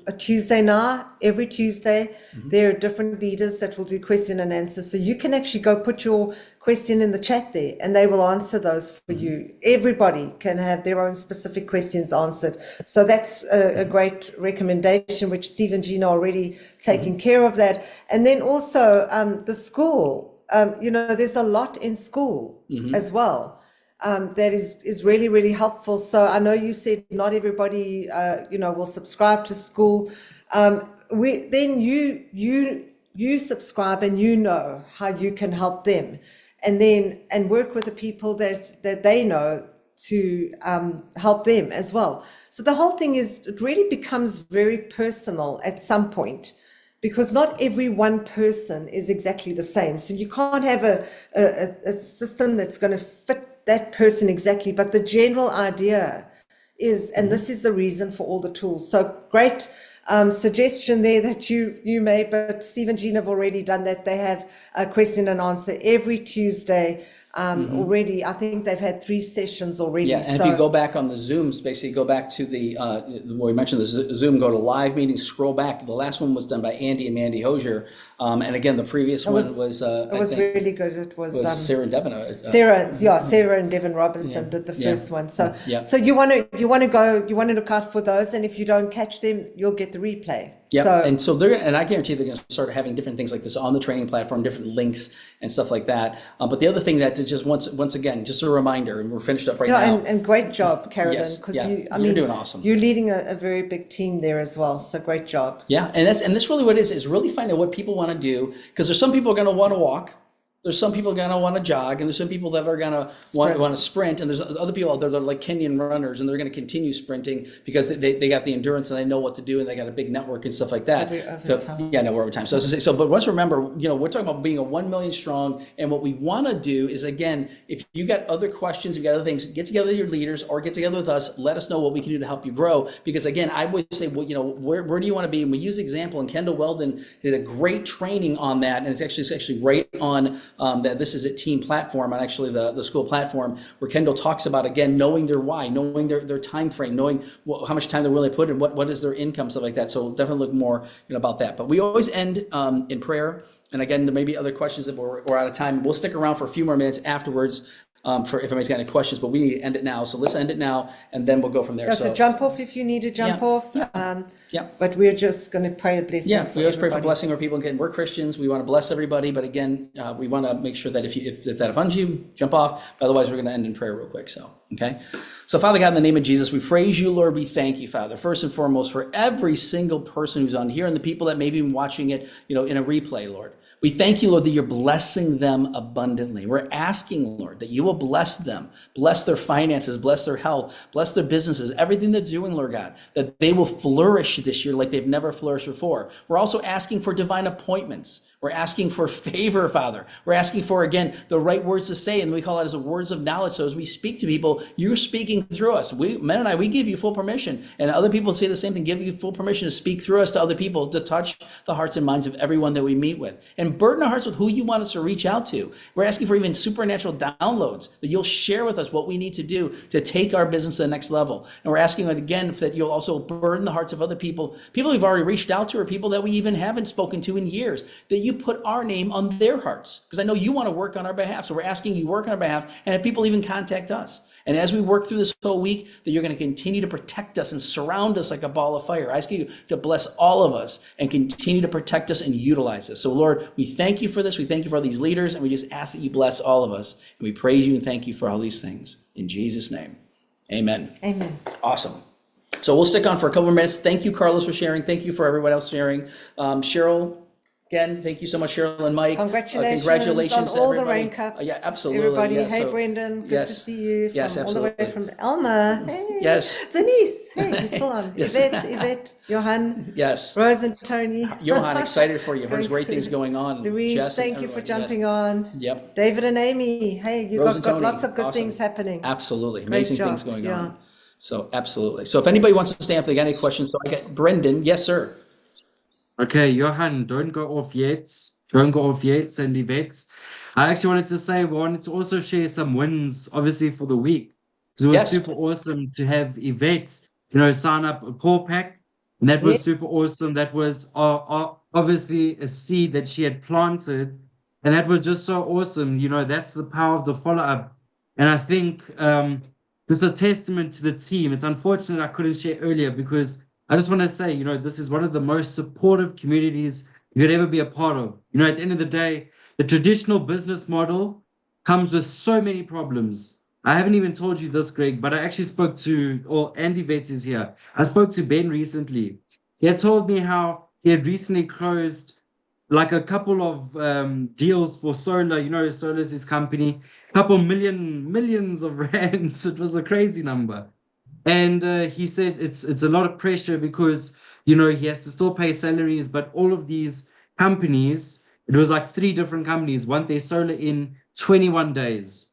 a Tuesday now. Every Tuesday, there are different leaders that will do question and answer. So you can actually go put your question in the chat there and they will answer those for you. Everybody can have their own specific questions answered. So that's a great recommendation, which Steve and Gina are already taking care of that. And then also the school. There's a lot in school as well that is really, really helpful. So I know you said not everybody, will subscribe to school. Then you subscribe and you know how you can help them, and work with the people that they know to help them as well. So the whole thing it really becomes very personal at some point, because not every one person is exactly the same. So you can't have a system that's going to fit that person exactly, but the general idea is, and this is the reason for all the tools. So great suggestion there that you made, but Steve and Gina have already done that. They have a question and answer every Tuesday. Already, I think they've had 3 sessions already. Yeah, and if you go back on the Zooms, basically go back to the, where we mentioned the Zoom, go to live meetings, scroll back. The last one was done by Andy and Mandy Hosier. And again, the previous one was really good. It was Sarah and Devin. Sarah and Devin Robinson did the first one. So you want to look out for those. And if you don't catch them, you'll get the replay. Yeah, so and I guarantee they're going to start having different things like this on the training platform, different links and stuff like that. But the other thing that just once again, just a reminder, and we're finished up right now. And great job, Carolyn, because you're doing awesome. You're leading a very big team there as well. So great job. Yeah, and this really what it is really finding out what people want to do, because there's some people are going to want to walk. There's some people going to want to jog, and there's some people that are going to want to sprint, and there's other people out there that are like Kenyan runners, and they're going to continue sprinting because they got the endurance and they know what to do, and they got a big network and stuff like that. Over time. So, but let's remember, we're talking about being a 1 million strong, and what we want to do is, again, if you got other questions, you got other things, get together with your leaders or get together with us. Let us know what we can do to help you grow. Because again, I would say, where do you want to be? And we use the example, and Kendall Weldon did a great training on that, and it's actually right on. That this is a team platform, and actually the school platform, where Kendall talks about, again, knowing their why, knowing their time frame, knowing how much time they're willing to put in, what is their income, stuff like that. So definitely look more about that. But we always end in prayer. And again, there may be other questions that we're out of time. We'll stick around for a few more minutes afterwards for if anybody's got any questions, but we need to end it now. So let's end it now, and then we'll go from there. So jump off if you need to jump off. But we're just going to pray a blessing. Yeah, we always pray for blessing our people. Again, we're Christians. We want to bless everybody, but again, we want to make sure that if that offends you, jump off. Otherwise, we're going to end in prayer real quick. So, okay. So, Father God, in the name of Jesus, we praise you, Lord. We thank you, Father, first and foremost, for every single person who's on here and the people that may be watching it, in a replay, Lord. We thank you, Lord, that you're blessing them abundantly. We're asking, Lord, that you will bless them, bless their finances, bless their health, bless their businesses, everything they're doing, Lord God, that they will flourish this year like they've never flourished before. We're also asking for divine appointments. We're asking for favor, Father. We're asking for, again, the right words to say, and we call it as a words of knowledge. So as we speak to people, you're speaking through us. Men and I, we give you full permission, and other people say the same thing, give you full permission to speak through us to other people, to touch the hearts and minds of everyone that we meet with, and burden our hearts with who you want us to reach out to. We're asking for even supernatural downloads, that you'll share with us what we need to do to take our business to the next level. And we're asking again that you'll also burden the hearts of other people we've already reached out to, or people that we even haven't spoken to in years, that you put our name on their hearts, because I know you want to work on our behalf. So we're asking you work on our behalf, and have people even contact us. And as we work through this whole week, that you're going to continue to protect us and surround us like a ball of fire. I ask you to bless all of us and continue to protect us and utilize us. So Lord, we thank you for this. We thank you for all these leaders, and we just ask that you bless all of us. And we praise you and thank you for all these things. In Jesus' name, amen. Amen. Awesome. So we'll stick on for a couple more minutes. Thank you, Carlos, for sharing. Thank you for everyone else sharing. Cheryl, again, thank you so much, Cheryl and Mike. Congratulations on all the rain cups. Yeah, absolutely. Everybody, yeah, hey, so, Brendan, good yes, to see you. yes, All the way absolutely. from Elma. Hey. Yes. Denise, hey, you're still on. Yes. Yvette, Johan, Yes. Rose and Tony. Johan, excited for you. I've heard Going great through. things going on. Louise, Jess and thank you for everyone, yes. jumping on. Yep. David and Amy, hey, you Rose got and Tony, lots of good awesome. things happening. Absolutely. Great Amazing things job, going yeah. on. So absolutely. So if anybody wants to stay if they got any questions, so I get Brendan. Yes, sir. Okay, Johan, don't go off yet. Don't go off yet, and Yvette. I actually wanted to say, we wanted to also share some wins, obviously, for the week. Because it was Yes. super awesome to have Yvette, sign up a call pack. And that was super awesome. That was obviously a seed that she had planted. And that was just so awesome. That's the power of the follow-up. And I think this is a testament to the team. It's unfortunate I couldn't share earlier, because I just want to say, this is one of the most supportive communities you could ever be a part of. At the end of the day, the traditional business model comes with so many problems. I haven't even told you this, Greg, but I actually spoke to, Andy Vetz is here. I spoke to Ben recently. He had told me how he had recently closed like a couple of deals for solar. Solar is his company, millions of rands. It was a crazy number. And he said it's a lot of pressure because, he has to still pay salaries, but all of these companies, it was like 3 different companies, want their solar in 21 days.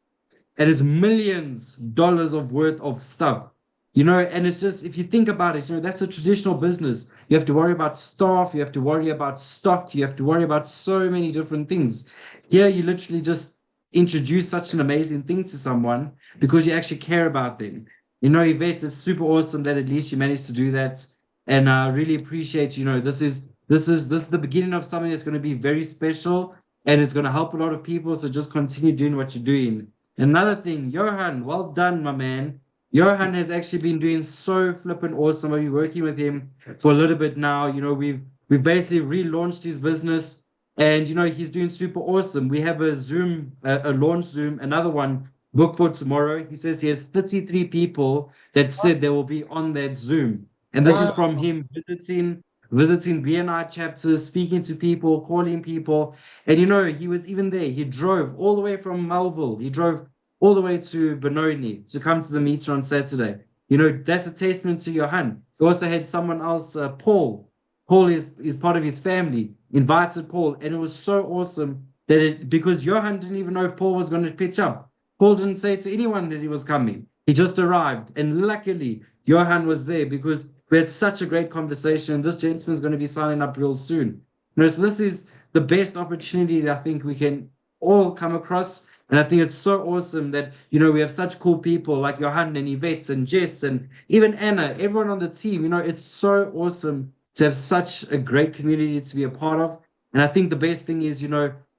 And it's millions of dollars worth of stuff, and it's just, if you think about it, that's a traditional business. You have to worry about staff, you have to worry about stock, you have to worry about so many different things. Here, you literally just introduce such an amazing thing to someone because you actually care about them. Yvette, is super awesome that at least you managed to do that. And I really appreciate, this is the beginning of something that's going to be very special, and it's going to help a lot of people. So just continue doing what you're doing. Another thing, Johan, well done, my man. Johan has actually been doing so flippin' awesome. I've been working with him for a little bit now. We've basically relaunched his business, and he's doing super awesome. We have a Zoom, a launch Zoom, another one booked for tomorrow. He says he has 33 people that said they will be on that Zoom. And this is from him visiting BNI chapters, speaking to people, calling people. And he was even there. He drove all the way from Melville. He drove all the way to Benoni to come to the meeting on Saturday. That's a testament to Johan. He also had someone else, Paul. Paul is part of his family, invited Paul. And it was so awesome because Johan didn't even know if Paul was going to pitch up. Paul didn't say to anyone that he was coming. He just arrived. And luckily, Johan was there because we had such a great conversation. This gentleman's going to be signing up real soon. So this is the best opportunity that I think we can all come across. And I think it's so awesome that, we have such cool people like Johan and Yvette and Jess and even Anna, everyone on the team. It's so awesome to have such a great community to be a part of. And I think the best thing is,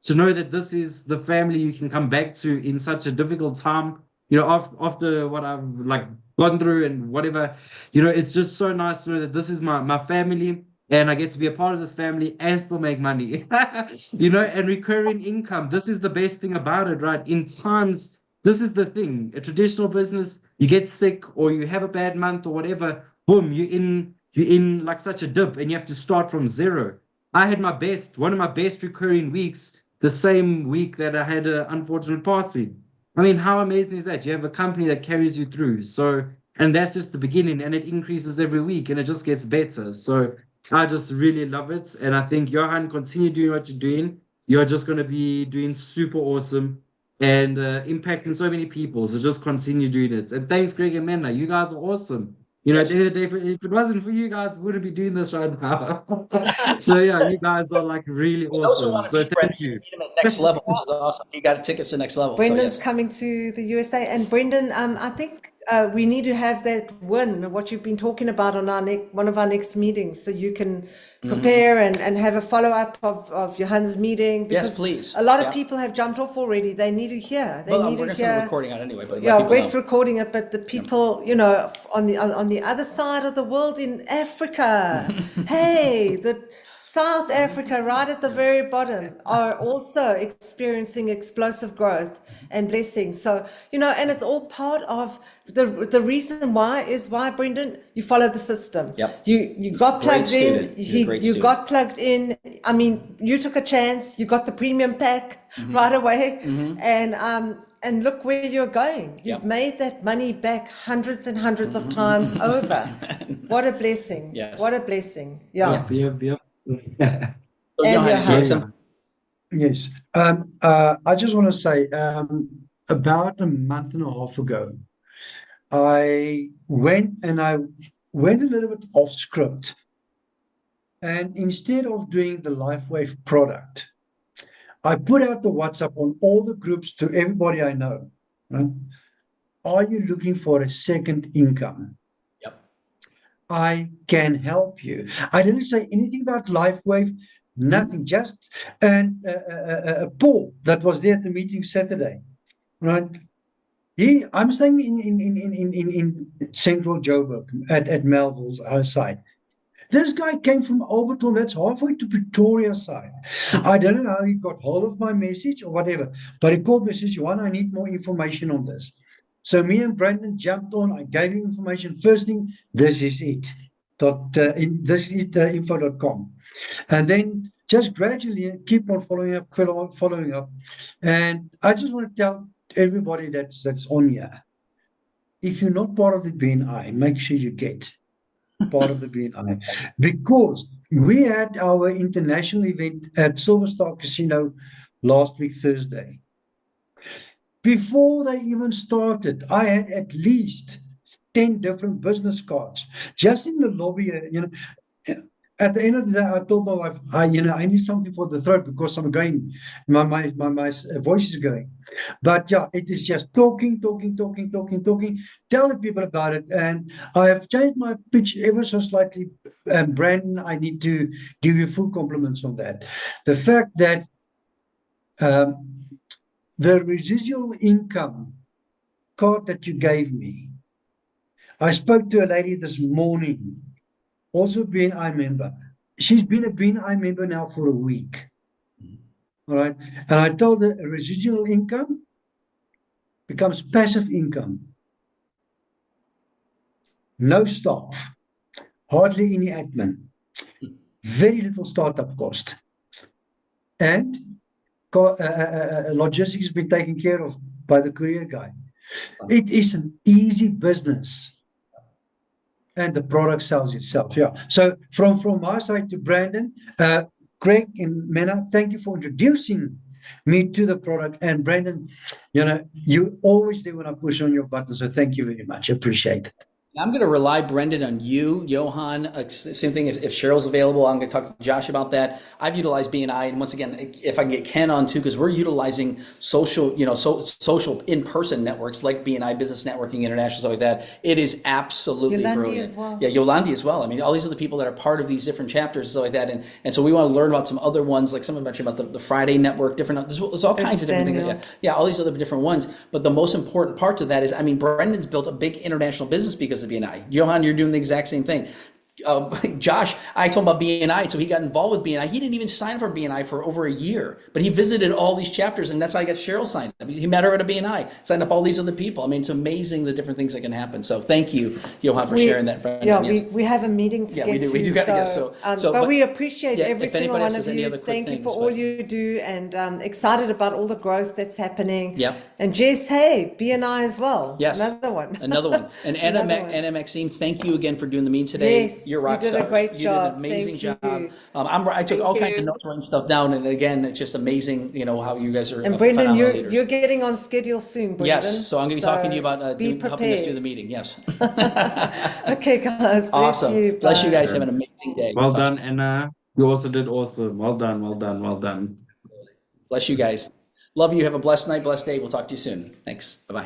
to know that this is the family you can come back to in such a difficult time, after what I've gone through and whatever, it's just so nice to know that this is my family and I get to be a part of this family and still make money, and recurring income. This is the best thing about it, right? In times, this is the thing, a traditional business, you get sick or you have a bad month or whatever, boom, you're in like such a dip and you have to start from zero. I had one of my best recurring weeks, the same week that I had an unfortunate passing. I mean, how amazing is that? You have a company that carries you through. So, and that's just the beginning, and it increases every week and it just gets better. So I just really love it. And I think, Johan, continue doing what you're doing. You're just going to be doing super awesome and impacting so many people. So just continue doing it. And thanks, Greg and Mena. You guys are awesome. You know, at the end of the day, if it wasn't for you guys, we wouldn't be doing this right now. So yeah, you guys are like really awesome. So thank you. Next level. This is awesome. You got tickets to next level. Brendan's so, yes. coming to the USA, and Brendan, I think we need to have that win, what you've been talking about on one of our next meetings, so you can prepare and have a follow-up of Johan's meeting. Yes, please. A lot of people have jumped off already. They need to hear. They need we're to gonna send a hear. recording out anyway. But Yeah, Greg's recording it, but the people, you know, on the other side of the world in Africa, hey, the South Africa, right at the very bottom, are also experiencing explosive growth and blessings. So, you know, and it's all part of the reason why is why, Brendan, you follow the system. Yep. You got Great plugged student. in. You're a great You student. got plugged in. I mean, you took a chance. You got the premium pack right away, and look where you're going. You've made that money back hundreds and hundreds of times over. What a blessing. Yes. What a blessing. Yeah. Yep. So, And Johan, your you have husband. Yes. I just want to say, about a month and a half ago, I went a little bit off script. And instead of doing the LifeWave product, I put out the WhatsApp on all the groups to everybody I know. Right? Are you looking for a second income? I can help you. I didn't say anything about LifeWave, nothing, just Paul that was there at the meeting Saturday, right? I'm staying in Central Joburg at Melville's side. This guy came from Alberton, that's halfway to Pretoria side. I don't know how he got hold of my message or whatever, but he called me and says, Johan, I need more information on this. So me and Brandon jumped on. I gave him information. First thing, this is it. This is info.com. And then just gradually keep on following up. And I just want to tell everybody that's on here, if you're not part of the BNI, make sure you get part of the BNI. Because we had our international event at Silver Star Casino last week, Thursday. Before they even started, I had at least 10 different business cards just in the lobby. You know, at the end of the day, I told my wife, I need something for the throat because I'm going, my voice is going. But yeah, it is just talking. Tell the people about it. And I have changed my pitch ever so slightly. And Brandon, I need to give you full compliments on that. The fact that the residual income card that you gave me, I spoke to a lady this morning, also BNI member. She's been a BNI member now for a week. All right. And I told her a residual income becomes passive income. No staff, hardly any admin, very little startup cost. And logistics has been taken care of by the courier guy. It is an easy business, and the product sells itself. Yeah. So from my side to Brandon, Greg and Mena, thank you for introducing me to the product. And Brandon, you always do when I push on your button. So thank you very much. I appreciate it. I'm going to rely, Brendan, on you, Johan. Same thing if Cheryl's available. I'm going to talk to Josh about that. I've utilized BNI, and once again, if I can get Ken on too, because we're utilizing social, social in-person networks like BNI Business Networking International, stuff like that. It is absolutely Yolandi brilliant. as well. Yeah, Yolandi as well. I mean, all these are the people that are part of these different chapters and stuff like that, and so we want to learn about some other ones, like someone mentioned about the Friday Network. There's all kinds of different things. Yeah, all these other different ones. But the most important part to that is, I mean, Brendan's built a big international business because of BNI. Johan, you're doing the exact same thing. Josh, I told him about BNI, so he got involved with BNI. He didn't even sign for BNI for over a year, but he visited all these chapters, and that's how I got Cheryl signed up. He met her at a BNI, signed up all these other people. I mean, it's amazing the different things that can happen. So thank you, Johan, for sharing that. Brendan. Yeah, yes. we have a meeting to get to. We do got to get but we appreciate every if single anybody else one has of any you. other quick Thank you things, for all you do, and excited about all the growth that's happening. Yep. And Jess, hey, BNI as well. Yes. Another one. Another one. And Anna Maxine, thank you again for doing the meeting today. Yes. You're rock you did a stars. great You job. did an amazing Thank job. you. I took all Thank kinds of you. notes, writing stuff down, and again, it's just amazing, how you guys are And Brendan, phenomenal you're leaders. you're getting on schedule soon, Brendan. Yes, so I'm going to be talking to you about be helping us do prepared. the meeting. Yes. Okay, guys. Bless Awesome. you. Bless you Bye. guys. Have an amazing day. Well Talk done, Anna. You also did awesome. Well done, well done, well done. Bless you guys. Love you. Have a blessed night, blessed day. We'll talk to you soon. Thanks. Bye-bye.